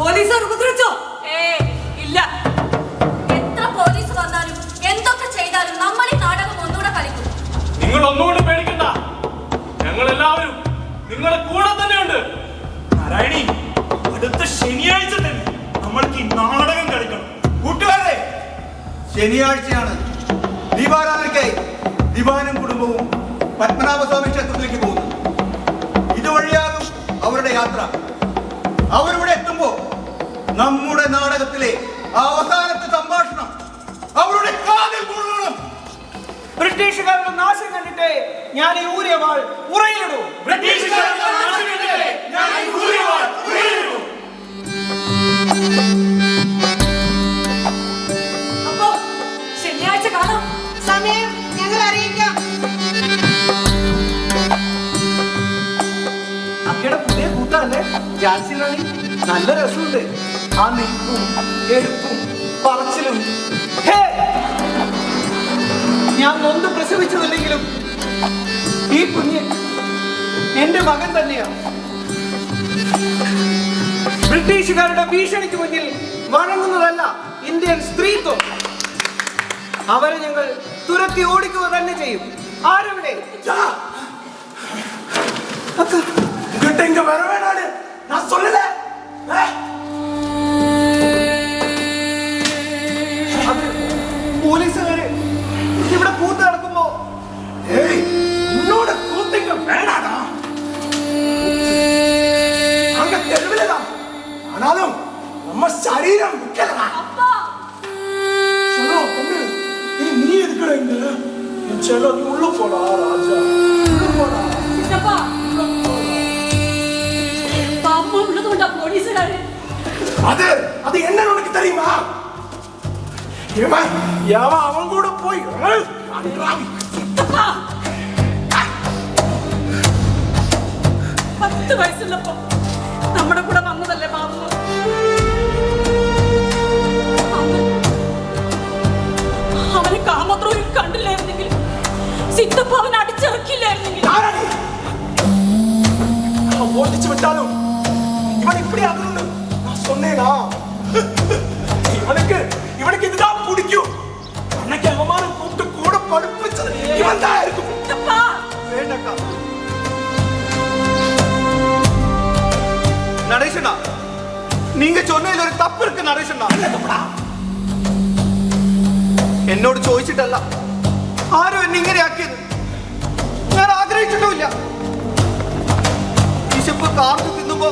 പോലീസുകാർ ഉപദ്രവിച്ചോ? ഇല്ല. എത്ര പോലീസ് വന്നാലും എന്തൊക്കെ ചെയ്താലും നമ്മൾ ഈ നാടകം ഒന്നുകൂടെ കളിക്കും. നിങ്ങൾ ഒന്നുകൊണ്ട് പേടിക്കണ്ട, ഞങ്ങൾ എല്ലാവരും നിങ്ങളുടെ കൂടെ തന്നെയുണ്ട്. നാരായണി, അടുത്ത ശനിയാഴ്ച തന്നെ നമ്മൾക്ക് ഈ നാടകം കളിക്കണം. കൂട്ടുകാരെ, ശനിയാഴ്ചയാണ് ദീപാരാധനയ്ക്കായി ദിവാനും കുടുംബവും പത്മനാഭസ്വാമി ക്ഷേത്രത്തിലേക്ക് പോകുന്നു. ഇതുവഴിയാകും അവരുടെ യാത്ര. അവരിവിടെ എത്തുമ്പോ നമ്മുടെ നാടകത്തിലെ അവസാനത്തെ സംഭാഷണം അവരുടെ കാതിൽ കൊള്ളണം. ബ്രിട്ടീഷുകാരുടെ നാശം കണ്ടിട്ട് ഞാൻ ഈ ഊരിയ വാൾ ഉറയിലിടും. ബ്രിട്ടീഷുകാരുടെ നാശം കണ്ടിട്ട് ഞാൻ ഈ ഊരിയ വാൾ ഉറയിലിടും. അപ്പോ ശനിയാഴ്ച കാണാം. സമയം ഞങ്ങൾ അറിയിക്കാം. അക്കയുടെ പുതിയ കൂട്ടല്ലേ? ഡാൻസിങ് കളി നല്ല രസമുണ്ട്. ആ നീപ്പും എടുപ്പും പറച്ചിലും. ഞാൻ നൊന്ത് പ്രസവിച്ചതല്ലെങ്കിലും ഈ കുഞ്ഞ് എന്റെ മകൻ തന്നെയാണ്. ബ്രിട്ടീഷുകാരുടെ ഭീഷണിക്ക് മുന്നിൽ വഴങ്ങുന്നതല്ല ഇന്ത്യൻ സ്ത്രീത്വം. അവരെ ഞങ്ങൾ തുരത്തി ഓടിക്കുക തന്നെ ചെയ്യും. ആരെവിടെ? പോലീസുകാര് ഇവിടെ കൂത്ത് നടക്കുമ്പോ வேணாடா அங்க தெருவில்தான் ஆனாலும் நம்ம சரீரம் விக்கலடா. நீ எதுக்குடா இங்க? என் செல்லம் நீ உள்ள போடா ராஜா, உள்ள போடா. சித்தப்பா பாப்பா உள்ளதுண்டா போலீஸ்காரே. அது என்ன உனக்கு தெரியுமா? அவன் கூட போய் சித்தப்பா 10 വയസ്സുള്ളപ്പോ നമ്മുടെ കൂടെ വന്നതല്ലേ ബാബു. അവന് കാമദ്രോഹി കണ്ടില്ലായിരുന്നെങ്കിൽ സിദ്ധപ്പ അവൻ അടിച്ചിറക്കില്ലായിരുന്നെങ്കിൽ ஓடிச்சு விட்டாலும் இவன் இப்படி ஆகணும்னு நான் சொன்னேனா? இவனுக்கு இதுதான் பிடிக்கும். அன்னைக்கு அவமானம் கூப்பிட்டு கூட படிப்பிச்சது இவன் தான் இருக்கும். வேண்டக்கா நடேசனா, நீங்க சொன்னதுல ஒரு தப்பு இருக்கு நடேசனா. എന്നോട് ചോദിച്ചിട്ടല്ല ആരും എന്നെ ഇങ്ങനെ ആക്കിയത്. ഞാൻ ആഗ്രഹിച്ചിട്ടുമില്ല. വിശപ്പ് കാർന്നു തിന്നുമ്പോ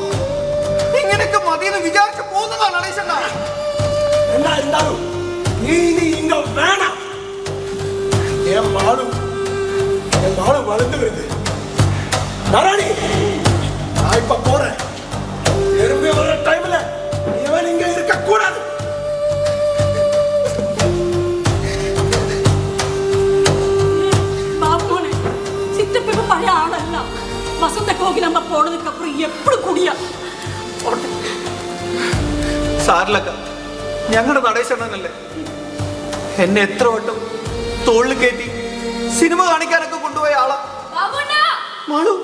ഇങ്ങനെയൊക്കെ മതിയെന്ന് വിചാരിച്ചു പോകുന്നതാണ് നടേശണ്ണ. என்ன இருந்தாலும் நீ இங்க வேணாம். என் மாடு வளர்ந்து வருது. நாராயணி, நான் இப்ப போறேன். திரும்பி வர டைம்ல இவன் இங்க இருக்க கூடாது. பாபுனே சித்தப்ப பழைய ஆளல்ல. வசந்த கோகிலம்மா போனதுக்கு அப்புறம் எப்படி குடியா സാറിലക്ക ഞങ്ങളുടെ നടേശണ്ണനല്ലേ. എന്നെ എത്ര വട്ടം തോളിൽ കയറ്റി സിനിമ കാണിക്കാനൊക്കെ കൊണ്ടുപോയ ആളാ. മാളു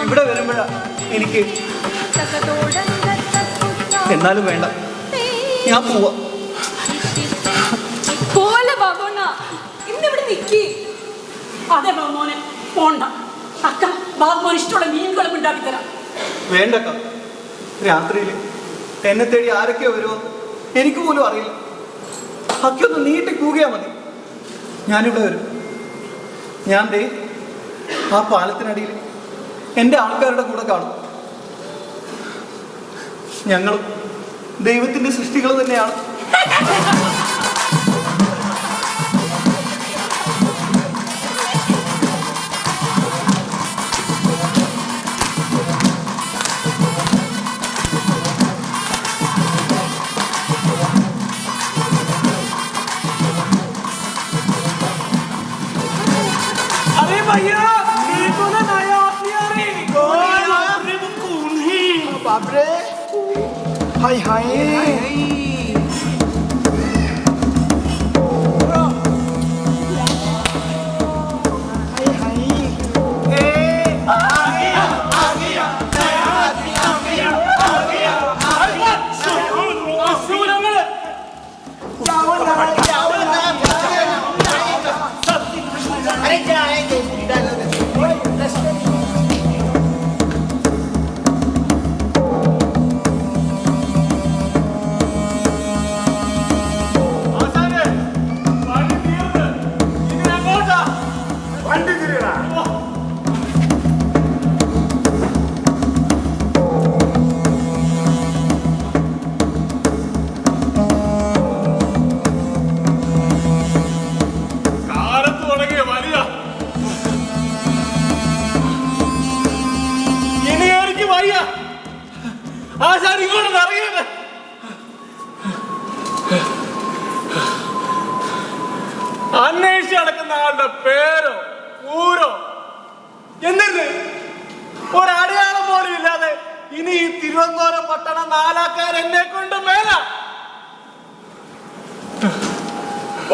ഇവിടെ വരുമ്പോഴാ എനിക്ക് എന്നാലും വേണ്ട, ഞാൻ പോവാ. പോലെ ബാബുണ്ണ ഇന്നിവിടെ നിക്കി. അതെ ബാബുമോനെ പോണ്ട. അക്ക ബാബുമോൻ ഇഷ്ടമുള്ള മീനുകളും ഉണ്ടാക്കി തരാം. വേണ്ടക്ക, രാത്രിയിൽ എന്നെ തേടി ആരൊക്കെയോ വരുമോ എനിക്ക് പോലും അറിയില്ല. അക്കൊന്ന് നീട്ടി കൂകിയാ മതി, ഞാനിവിടെ വരും. ഞാൻ ദേ ആ പാലത്തിനടിയിൽ എൻ്റെ ആൾക്കാരുടെ കൂടെ കാണും. ഞങ്ങളും ദൈവത്തിൻ്റെ സൃഷ്ടികൾ തന്നെയാണ്. अरे भैया ये तो ना नया आदमी बाप रे, हाय हाय ആശാൻ ഇങ്ങോട്ട് ഇറങ്ങിയത്. അന്വേഷിച്ച് നടക്കുന്ന ആളുടെ പേരോ ഊരോ എന്നിട്ട് ഒരടയാളം പോലും ഇല്ലാതെ ഇനി ഈ തിരുവനന്തപുരം പട്ടണം നാലാക്കാൻ എന്നെ കൊണ്ട് മേല.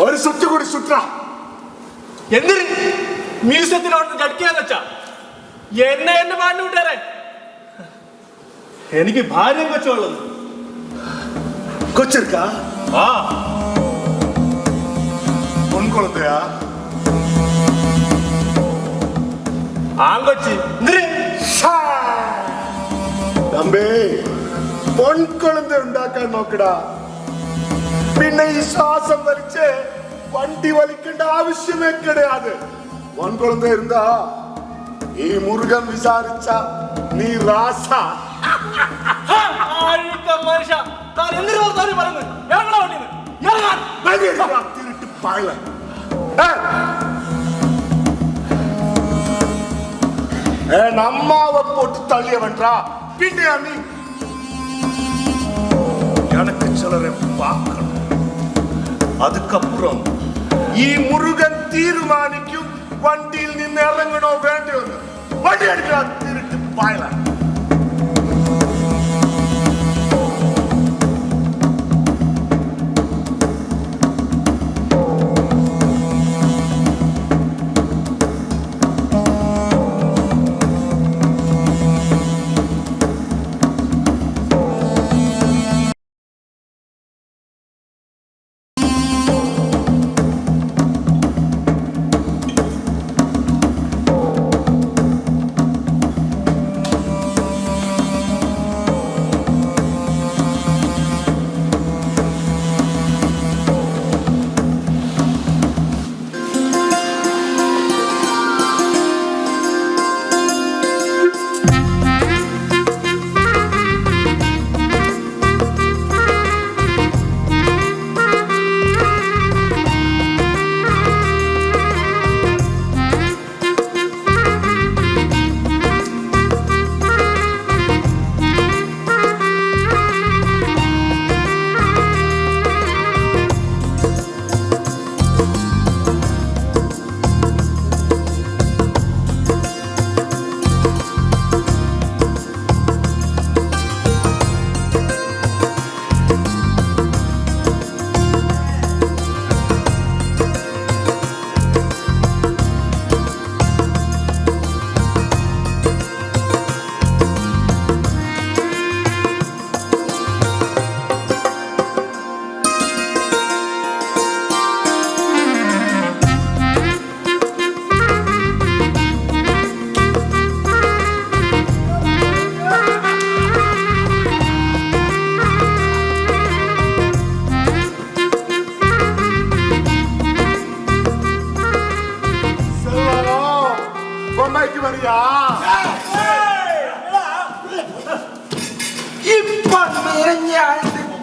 ഒരു സുറ്റ് കൂടി സുത്ര. എന്തിന് മ്യൂസിയത്തിലോട്ട് കടിക്കാന്ന് വെച്ചാ എന്നെ പാണ്ടു വിട്ടേരെ. എനിക്ക് ഭാര്യം കൊച്ചുള്ളത്. കൊച്ചിരിക്കാ ആ പൊൻകുളത്തെയാ ആങ്കൊച്ചി. എന്തിന് തമ്പേ പൊൻകുളത്തെ ഉണ്ടാക്കാൻ നോക്കടാ. പിന്നെ ഈ ശ്വാസം വലിച്ച് വണ്ടി വലിക്കേണ്ട ആവശ്യമേ കിടയാത്. പൊൻകുളത്തെ இருந்தா ഈ മുരുകൻ വിചാരിച്ച നീ റാസ. മനുഷ്യ എന്തിനു പറയുന്നത്? ഇറങ്ങണ വണ്ടിന്ന് ഇറങ്ങാൻ. திருட்டு பாயல. நம்மாவை போட்டு தள்ளியவன்றா பின்ன நீ எனக்கு சிலரை பார்க்கணும். அதுக்கப்புறம் ഈ മുരുകൻ തീരുമാനിക്കും വണ്ടിയിൽ നിന്ന് ഇറങ്ങണോ വേണ്ടോ എന്ന്. വണ്ടി എടുക്കുക തിരുട്ട് പായല.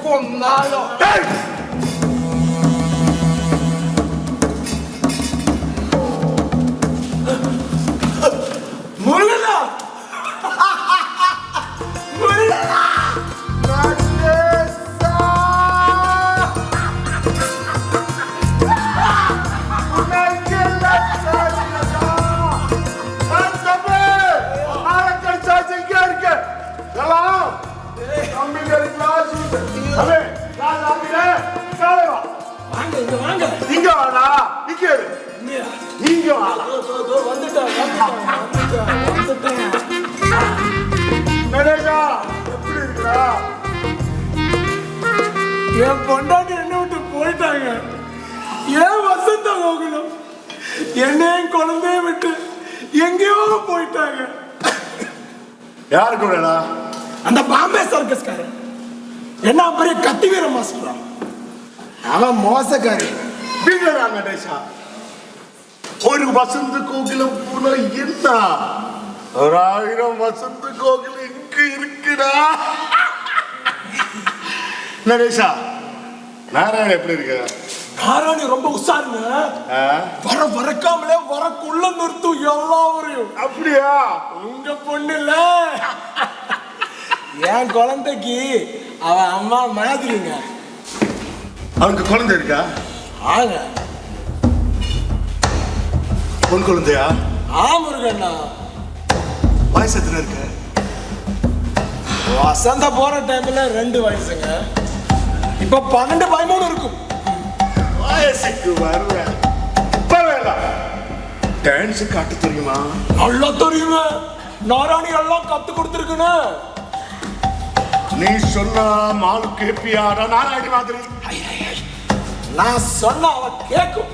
കൊന്നാലോ? என் பொண்டாட்டி என்ன விட்டு போயிட்டாங்க. ஏன் வசந்த போகணும்? என்னையும் குழந்தைய விட்டு எங்கேயோ போயிட்டாங்க. யாரு கூடடா? அந்த பாம்பே சர்க்கஸ்காரன் என்ன பெரிய கத்தி வீர மாஸ்டர். அவன் மோசக்காரி. நடேஷா ஒரு வசந்த கோகிலம் போன என்ன 1000 வசந்த கோகிலம் இங்க இருக்குடா. நடேஷா நாராயணன் எப்படி இருக்க? நாராயணி ரொம்ப உஷாருங்க. வர வரக்காமலே வரக்குள்ள நிறுத்தும் எல்லாரையும். அப்படியா? உங்க பொண்ணு இல்ல என் குழந்தைக்கு அவ அம்மா மாதிரிங்க. அவனுக்கு குழந்தை இருக்கா? ஆங்க. பொன் குழந்தையா? முருகண்ணா. வயசு எத்தனை இருக்கு? வசந்த போற டைம்ல 2 வயசுங்க. இப்ப 12 13 இருக்கும். வயசுக்கு வருவேன். டான்ஸ் காட்ட தெரியுமா? நல்லா தெரியுங்க. நாராயணி எல்லாம் கத்து கொடுத்துருக்குன்னு. நீ சொன்னா மாலு கேப்பியாரா? நாராயணி மாதிரி நான் சொன்ன அவ கேட்கும்.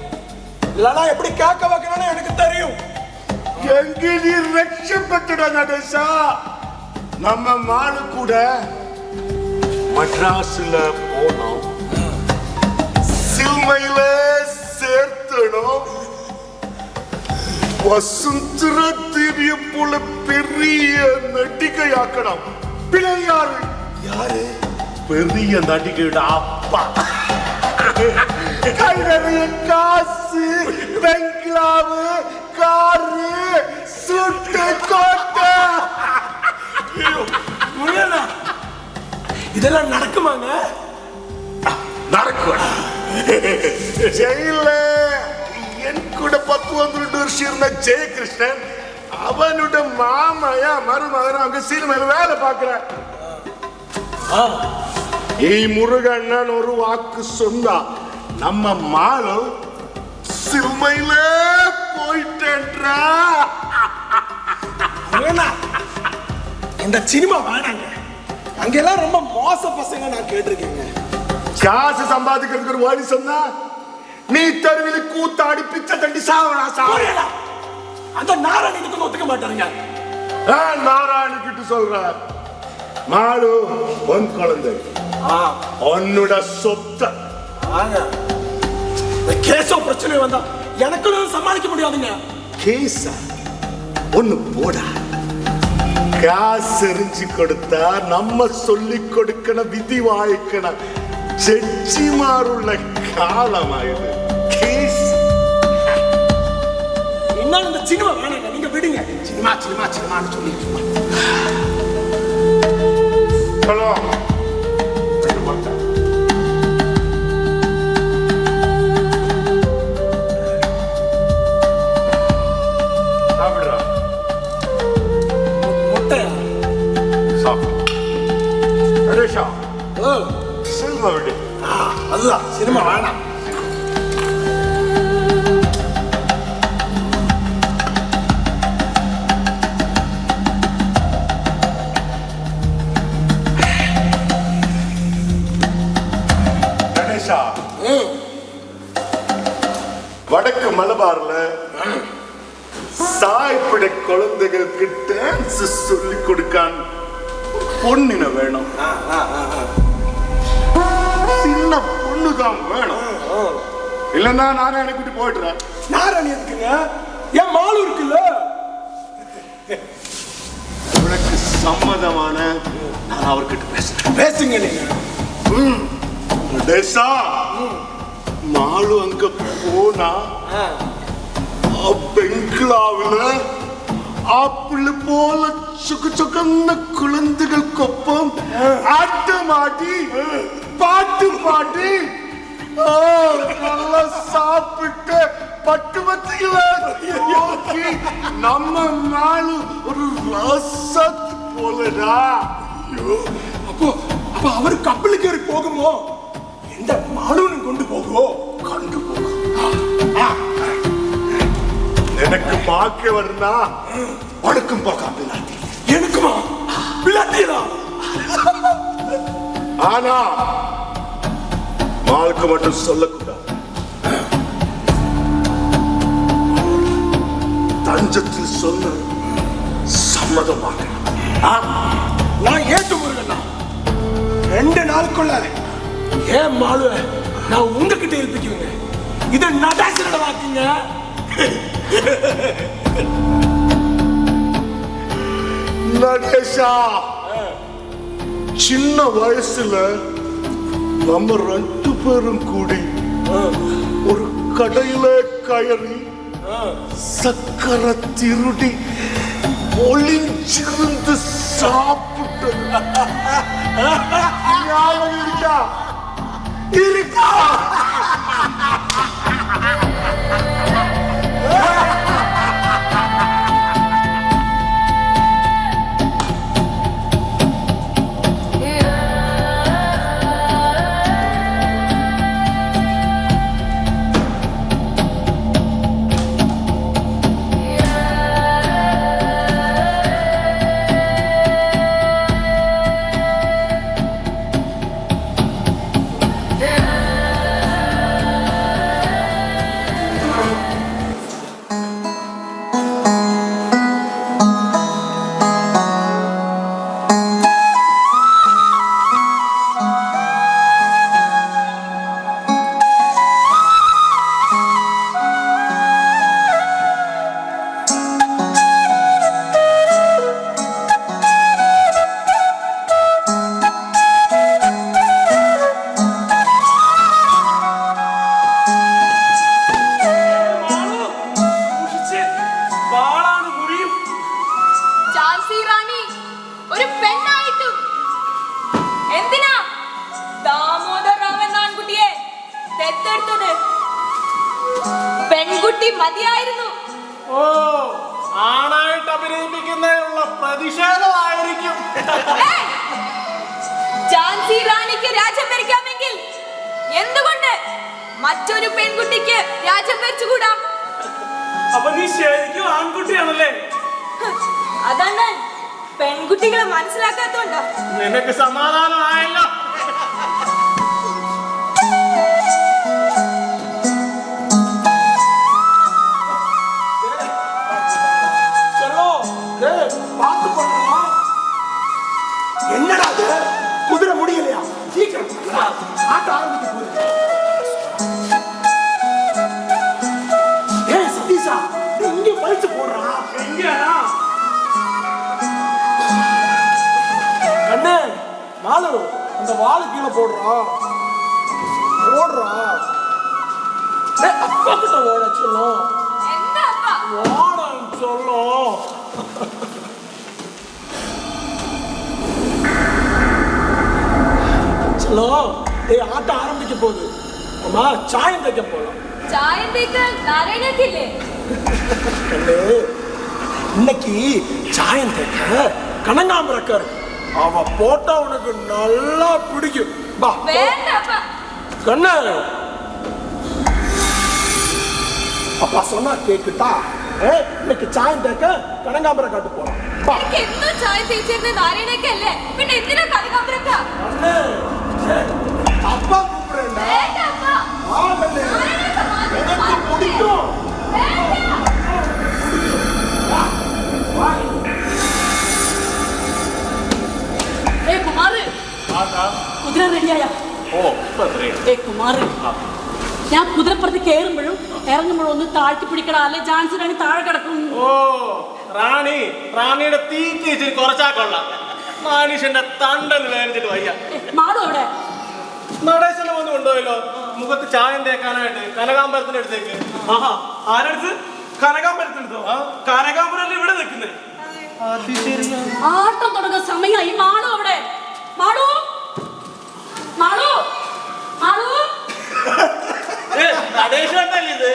இல்லனா எப்படி கேட்க வைக்கணும்னு எனக்கு தெரியும். எங்க நீ ரட்சப்பட்டுட நடேசா. நம்ம மாலு கூட மட்ராஸ்ல போனோம், சில்மையில சேர்த்தணும், வசுந்தர தேவிய போல பெரிய நடிகையாக்கணும். பிள்ளையாரு யாரு? பெரிய நடிகையோட அப்பா. கை நிறைய காசு, பெங்களாவு, காரு, சுட்டு கோட்டை. இதெல்லாம் நடக்குமாங்க? நடக்கும். ஜெயில என் கூட 12 வருஷம் இருந்த ஜெயகிருஷ்ணன் அவனோட மாமையா மருமகன் அங்க சினிமையில வேலை பார்க்கிற. முருகண்ணன் ஒரு வாக்கு சொன்னா நம்ம மாலு சினிமையில போயிட்டேன்றா. இந்த சினிமா வேணாங்க. அங்கெல்லாம் ரொம்ப மோச பசங்க நான் கேட்டிருக்கேங்க. காசு சம்பாதிக்கிறதுக்கு ஒரு வழி சொன்னா நீ தெருவில் கூத்தாடி பிச்சை தண்டி சாவனா சாவல. அந்த நாராயணிக்கு ஒத்துக்க மாட்டாருங்க. நாராயணி கிட்ட சொல்ற மாலு உன் குழந்தை, உன்னோட சொத்து. கேசோ பிரச்சனை வந்தா எனக்கு சமாளிக்க முடியாதுங்க. கேசா ஒண்ணு போடா. காசு எரிஞ்சு கொடுத்தா நம்ம சொல்லி கொடுக்கணும், விதி வாய்க்கணும். ஜட்ஜிமாருள்ள காலமாயுது. கேஸ் இன்னும் இந்த சினிமா வேணாங்க. நீங்க விடுங்க. சினிமா சினிமா சினிமான்னு சொல்லி ஹலோ சினிமா விடு. அதுதான் சினிமா வேணாம். கணேஷா, வடக்கு மலபார்ல சாய்ப்பிட குழந்தைகளுக்கு டான்ஸ் சொல்லி கொடுக்கான் பொண்ணின வேணும். சின்ன பொண்ணுதான் வேணும். இல்லன்னா நாராயண கூட்டி போயிட்டுறேன். நாராயணி இருக்குங்க. என் மாலு இருக்குல்ல. உனக்கு சம்மதமான நான் அவர்கிட்ட பேசுறேன். பேசுங்க நீங்க. டேசா, மாலு அங்க போனா பெங்களாவில ஆப்பிள் போல சுக்கு சுக்கன்ன குழந்தைகளுக்கொப்பம் ஆட்டமாடி பாட்டு பாடி நல்லா சாப்பிட்டு பட்டு பத்தியில நம்ம மாலு ஒரு ரசத் போலடா. அப்போ அவரு கப்பலுக்கு ஏறி போகுமோ? எந்த மாலுன்னு கொண்டு போகுமோ? கொண்டு போகும். எனக்கு பார்க்க வரனா உனக்கும் போக பிள்ளாட்டி. எனக்குமா பிள்ளாட்டியா? ஆனா மாலுக்கு மட்டும் சொல்லக்கூடாது. தஞ்சத்தில் சொன்ன சம்மதமாக நான் ஏற்று முருகண்ணா. 2 நாளுக்குள்ள ஏன் மாலுவ நான் உங்ககிட்ட இருப்பிக்குங்க. இது நடாசிரோட வாக்குங்க. நடேஷா, சின்ன வயசுல நம்ம 2 பேரும் கூடி ஒரு கடையில கயறி சக்கரை திருடி ஒளிஞ்சிருந்து சாப்பிட்டு കിട്ടും. പെൺകുട്ടി മതിയായിരുന്നു. ഓ, ആണായിട്ട് അഭിനയിപ്പിക്കുന്നതിനുള്ള പ്രതിഷേധമായിരിക്കും. ഝാൻസി റാണിക്ക് രാജ്യം ഭരിക്കാമെങ്കിൽ എന്തുകൊണ്ട് മറ്റൊരു പെൺകുട്ടിക്ക് രാജ്യം ഭരിച്ചുകൂടാ? അപ്പൊ നീ ശരിക്കും ആൺകുട്ടിയാണല്ലേ? അതാണ് പെൺകുട്ടികളെ മനസ്സിലാക്കാത്തോണ്ടാ. നിനക്ക് സമാധാനമായല്ലോ. என்னடா அது? குதிரை முடியலையா? சீக்கிரம் ஆட்ட ஆரம்பிக்க போகுது. ஏய் சதீஷா, இங்க பழிச்சு போடுறா. எங்கடா? அண்ணே, மாலு, அந்த வாளை கீழே போடுறா. ஓடுறா. ஏய், அப்பா கிட்ட ஓட சொல்லும். என்ன அப்பா? ஓடன்னு சொல்லும். ஹலோ, ஏய் ஆட்ட ஆரம்பிக்க போகுது. அம்மா சாயம் தைக்க போலாம். சாயம் தைக்க நாராயணக்கு இல்ல. இன்னைக்கு சாயம் தைக்க கனகாம்பரக்கா இருக்கு. அவ போட்டா உனக்கு நல்லா பிடிக்கும். பா. வேண்டாப்பா. கண்ணு. அப்பா சொன்னா கேக்குட்டா? இன்னைக்கு சாயம் தைக்க கனகாம்பர காட்டு போறோம். பா. എനിക്ക് എന്നും ചായം തേച്ചിരുന്ന നാരായണക്ക് അല്ലേ, പിന്നെ എന്തിനാ കനകാമ്പരക്ക? അണ്ണേ, அப்பா கூப்பிடுறேன்டா. വേണ്ടപ്പാ. ஆ கண்ணே. எனக்கு பிடிக்கும். ഏ കുമാറ്, കുതിര റെഡിയായ? ഓ, ഇപ്പൊ എത്രയാ? ഏ കുമാറ്, ഞാൻ കുതിരപ്പുറത്ത് കയറുമ്പോഴും ഇറങ്ങുമ്പോഴും ഒന്ന് താഴ്ത്തി പിടിക്കടാ, അല്ലെ ഝാൻസി റാണി താഴെ കിടക്കും. ഓ, റാണിയുടെ തീറ്റി ഇച്ചിരി കുറച്ചാ കൊള്ളാം. മനുഷ്യന്റെ തണ്ടെന്ന് വേദനിച്ചിട്ട് വയ്യ. മാടു അവിടെ നടേശനെ വന്ന് കൊണ്ടുപോയല്ലോ മുഖത്ത് ചായം തേക്കാനായിട്ട് കനകാമ്പരത്തിന്റെ അടുത്തേക്ക്. ആഹാ, ആരടുത്ത്? കനകാമ്പരത്തിനടുത്തോ? കനകാമ്പരല്ലേ ഇവിടെ നിൽക്കുന്നേ? ആട്ടം തുടങ്ങുന്ന സമയമായി. മാടു അവിടെ. മാടു, മാടു, മാടു. നടേശല്ലേ ഇത്?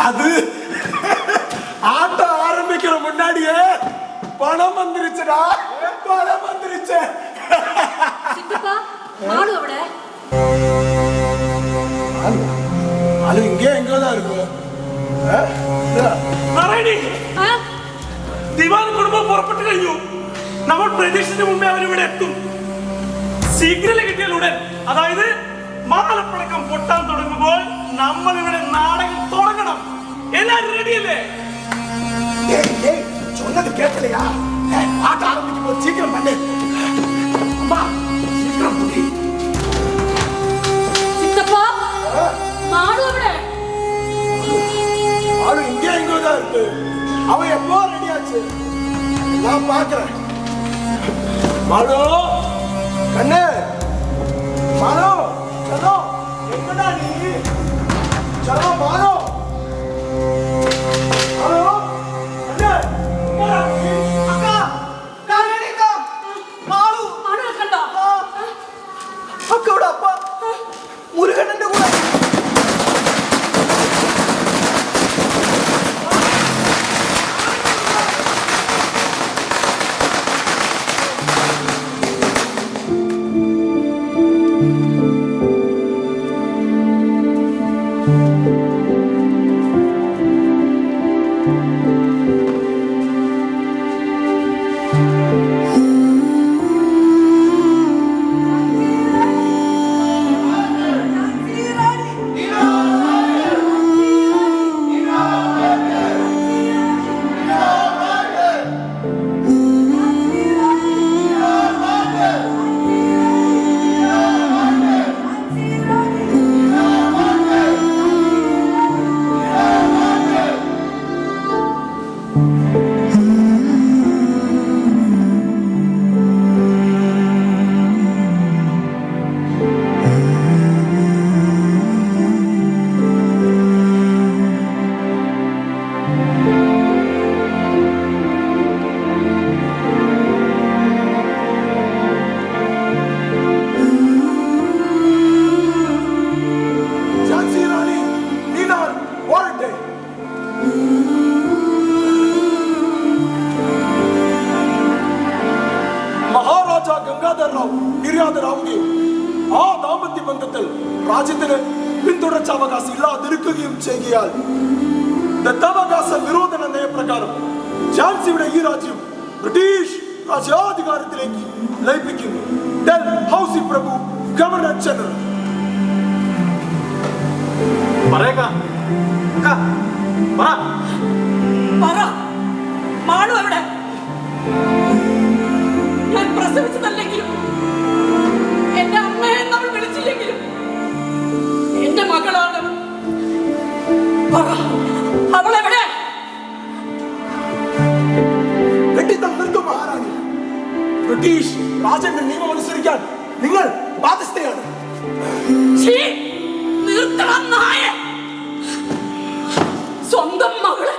அது ஆட்ட ஆரம்பிக்கிற முன்னாடியே பணம் வந்துருச்சுடா. பணம் வந்துருச்சு. சித்தப்பா, மாடு അവിടെ. அது இங்கே எங்கதான் இருக்கு. നാരായണി, ദിവാൻ കുടുംബം പുറപ്പെട്ടു കഴിഞ്ഞു. നമ്മൾ പ്രതീക്ഷിച്ച മുമ്പേ അവരിവിടെ എത്തും. സിഗ്നൽ കിട്ടിയാൽ ഉടൻ, അതായത് മാലപ്പടക്കം പൊട്ടാൻ തുടങ്ങുമ്പോൾ നമ്മൾ ഇവിടെ നാടകം തുടങ്ങണം. എല്ലാരും റെഡിയല്ലേ? சொன்னது கேட்கலையா? ஆட்ட ஆரம்பிக்கும் போது சீக்கிரம் பண்ணு. அம்மா, சீக்கிரம் புடி. சித்தப்பா, மாடு അവിടെ. ஆளு இங்கே எங்கதான் இருக்கு. அவன் எப்போ ரெடியாச்சு? நான் பாக்குறேன். மாடு, கண்ணு, மாடு, சலோ, எங்கடா நீ? சலோ, மாடு, மாடு, கண்ணு, எங்கடா நீ? அக்கா, രാജ്യത്തിന് പിന്തുടർച്ചാവകാശം ഇല്ലാതിരിക്കുകയും ചെയ്യുകയാൽ ദത്താവകാശ നിരോധന നയപ്രകാരം ഝാൻസിയുടെ ഈ രാജ്യം ബ്രിട്ടീഷ് രാജ്യാധികാരത്തിലേക്ക് ലയിപ്പിക്കുന്നു. ഹൗസി പ്രഭു ഗവർണർ ജനറൽ. മാളു എവിടെ? ഞാൻ പ്രസവിച്ചതല്ലെങ്കിലും എന്റെ അമ്മയെ നമ്മൾ വിളിച്ചില്ലെങ്കിലും എന്റെ മകളാണ്. അവളെവിടെ? മഹാറാണി, ബ്രിട്ടീഷ് രാജന്റെ നിയമം അനുസരിക്കാൻ നിങ്ങൾ ബാധ്യസ്ഥയാണ്. സ്വന്തം മകളെ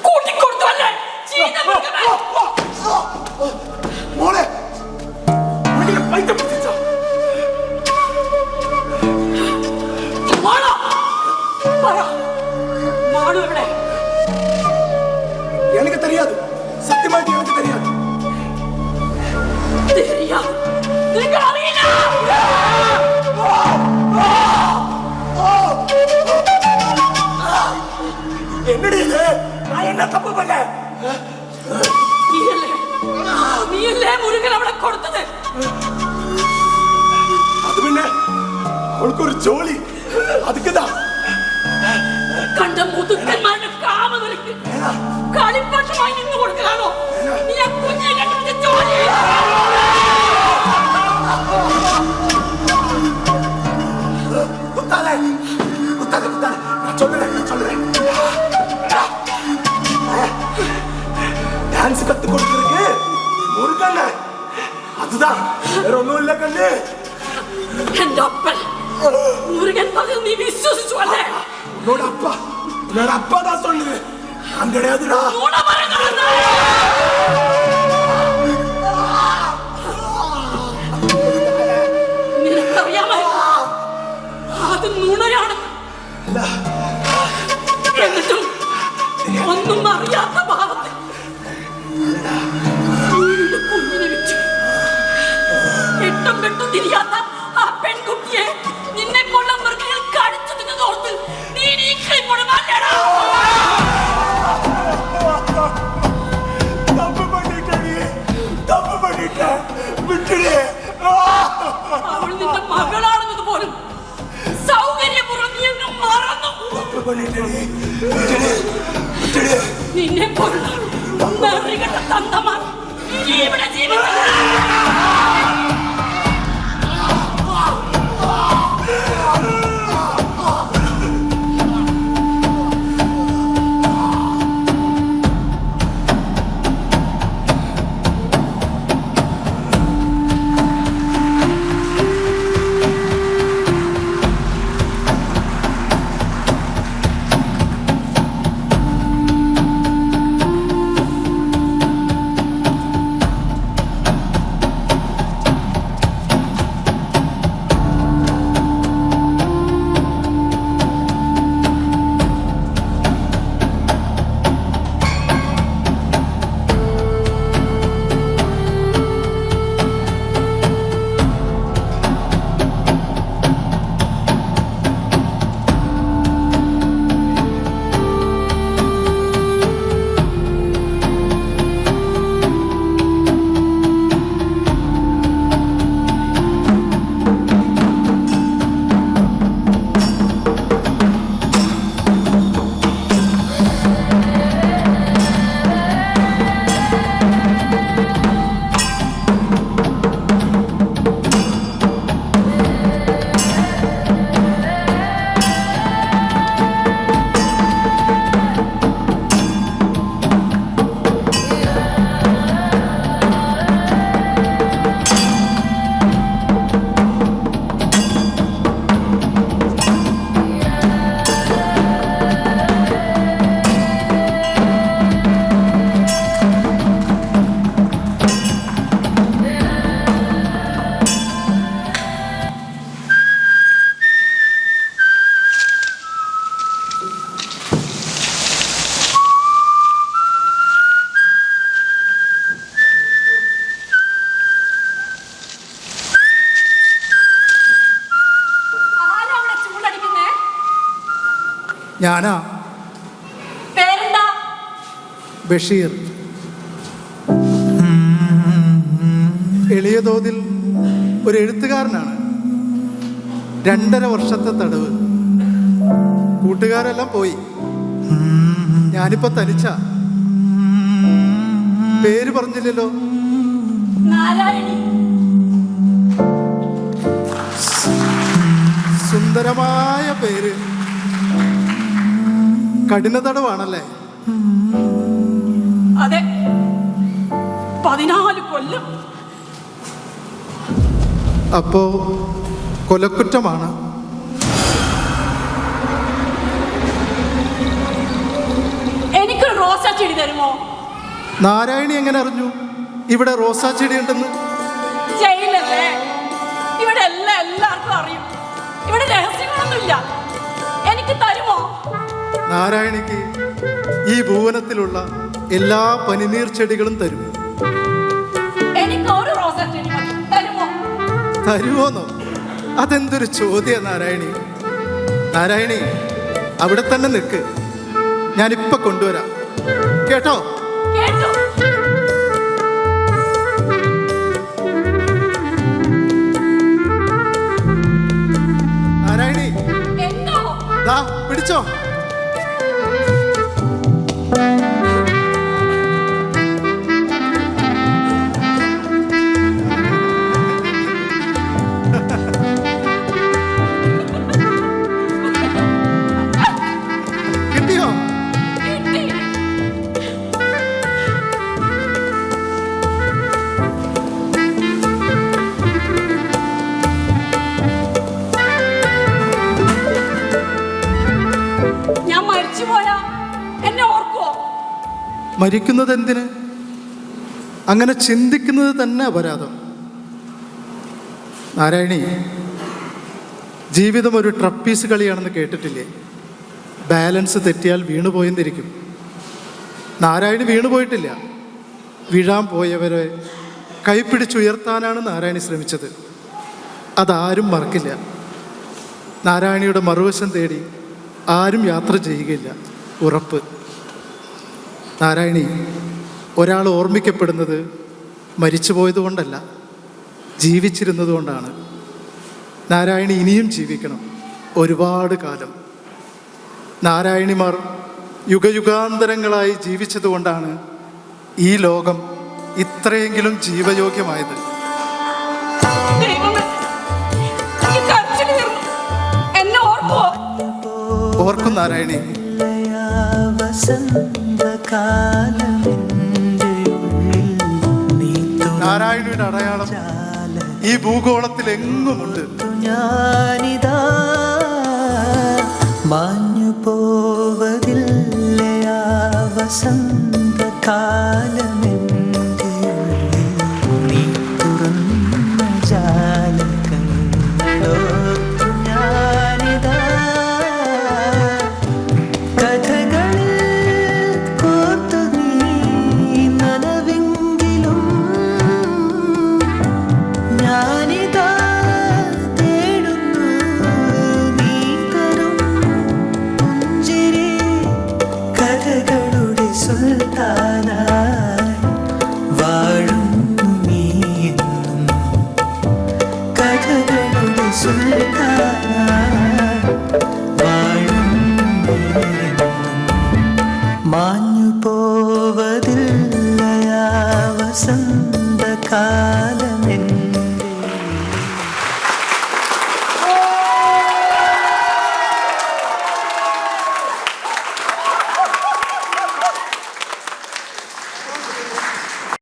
കൂട്ടിക്കൊടുത്തല്ലേ? മോളെ മാളു എവിടെ? എനിക്ക് தெரியாது, സത്യമായിട്ട് എനിക്ക് தெரியாது. என்னடி இது? நான் என்ன தப்பு பண்ணேன்? നീയല്ലേ മുരുകൻ അവിടെ കൊടുത്തത്? അത് പിന്നെ അവൾക്കൊരു ജോലി, അതുക്കതാ കണ്ട മുതുക്കന്മാരുടെ കാമകൾക്ക് കളിപ്പാട്ടമായി നിന്ന് കൊടുക്കലാണോ നീ ആ കുഞ്ഞിനെ കണ്ടുപിടിച്ച ജോലി? டான்ஸ் கத்து கொடுக்கறதுக்கு முருகன், அதுதான் வேற ஒண்ணும் இல்ல கண்ணு. എന്റെ അപ്പൻ മുരുകൻ പറഞ്ഞത് നീ വിശ്വസിച്ചു അല്ലേ? உன்னோட அப்பா தான் சொல்லுது, நான் கிடையாதுடா. നിനക്കറിയാമോ അത് നുണയാണ്. എന്നിട്ടും ഒന്നും അറിയാത്ത ഭാവത്തിൽ കുഞ്ഞിനെ വെച്ചു എട്ടും പെട്ടും തിരിയാത്ത ആ പെൺകുട്ടിയെ നിന്നെ കൊള്ള മൃഗങ്ങൾ കടിച്ചു തിന്നതോർത്ത് നീ അവൾ നിന്റെ മകളാണെന്നത് പോലും സൗകര്യപൂർവ്വം നീ അങ്ങ് മറന്നു. നിന്നെ പോലുള്ള തന്തമാർ ഇവിടെ ജീവിക്കുന്നു. ഞാനാ പേരെന്താ? ബഷീർ. എളിയ തോതിൽ ഒരു എഴുത്തുകാരനാണ്. 2.5 വർഷത്തെ തടവ്. കൂട്ടുകാരെല്ലാം പോയി. ഞാനിപ്പോ തനിച്ച. പേര് പറഞ്ഞില്ലല്ലോ. നാരായണി. സുന്ദരമായ പേര്. കഠിന തടവാണല്ലേ? അതെ, 14 കൊല്ലം. അപ്പോ കൊലക്കുറ്റമാണ്. എനിക്കൊരു റോസാ ചെടി തരുമോ? നാരായണി എങ്ങനെ അറിഞ്ഞു ഇവിടെ റോസാ ചെടി ഉണ്ടെന്ന്? ജയിലല്ലേ, ഇവിടെ എല്ലാവർക്കും അറിയും. ഇവിടെ രഹസ്യങ്ങളൊന്നുമില്ല. എനിക്ക് തരുമോ? നാരായണിക്ക് ഈ ഭുവനത്തിലുള്ള എല്ലാ പനിനീർ ചെടികളും തരും. എനിക്ക് ഒരു റോസാ ചെടി മതി. തരുമോ? തരുമോന്നോ? അതെന്തൊരു ചോദ്യ നാരായണി. നാരായണി, അവിടെ തന്നെ നിൽക്ക്. ഞാനിപ്പൊ കൊണ്ടുവരാം, കേട്ടോ? കേട്ടോ. നാരായണി, എന്തോ? ദാ പിടിച്ചോ. കിട്ടിയോ? കിട്ടി. ഞാൻ മരിച്ചുപോയാ എന്നെ ഓർക്കുവോ? മരിക്കുന്നത് എന്തിന്? അങ്ങനെ ചിന്തിക്കുന്നത് തന്നെ അപരാധം. നാരായണി, ജീവിതം ഒരു ട്രപ്പീസ് കളിയാണെന്ന് കേട്ടിട്ടില്ലേ? ബാലൻസ് തെറ്റിയാൽ വീണുപോയെന്നിരിക്കും. നാരായണി വീണുപോയിട്ടില്ല. വീഴാൻ പോയവരെ കൈപ്പിടിച്ചുയർത്താനാണ് നാരായണി ശ്രമിച്ചത്. അതാരും മറക്കില്ല. നാരായണിയുടെ മറുവശം തേടി ആരും യാത്ര ചെയ്യുകയില്ല, ഉറപ്പ്. നാരായണി, ഒരാൾ ഓർമ്മിക്കപ്പെടുന്നത് മരിച്ചുപോയത് കൊണ്ടല്ല, ജീവിച്ചിരുന്നത് കൊണ്ടാണ്. നാരായണി ഇനിയും ജീവിക്കണം, ഒരുപാട് കാലം. നാരായണിമാർ യുഗയുഗാന്തരങ്ങളായി ജീവിച്ചതുകൊണ്ടാണ് ഈ ലോകം ഇത്രയെങ്കിലും ജീവയോഗ്യമായത്. ദൈവമേ, ഈ കരച്ചിൽ തീർന്നു. എന്നെ ഓർക്കുവോ? ഓർക്കും നാരായണി. നാരായണിയുടെ അടയാളം ഈ ഭൂഗോളത്തിൽ എങ്ങുമുണ്ട്. ഞാനിതാ മാഞ്ഞു പോവതില്ല വസന്തകാലമെന്റെ നീ തുറന്ന ജാലകങ്ങളോർത്തു ഞാനിതാ കഥകളിൽ കോർത്തു നീ നനവെങ്കിലും ഞാനിതാ തേടുന്നു നീ തരും പുഞ്ചിരി കഥകളുടെ സുൽത്താനായി വാഴുന്നു നീ എന്നും കഥകളുടെ സുൽത്താനായി വാഴുന്നു നീ എന്നും മാഞ്ഞു പോവതില്ല വസന്തകാല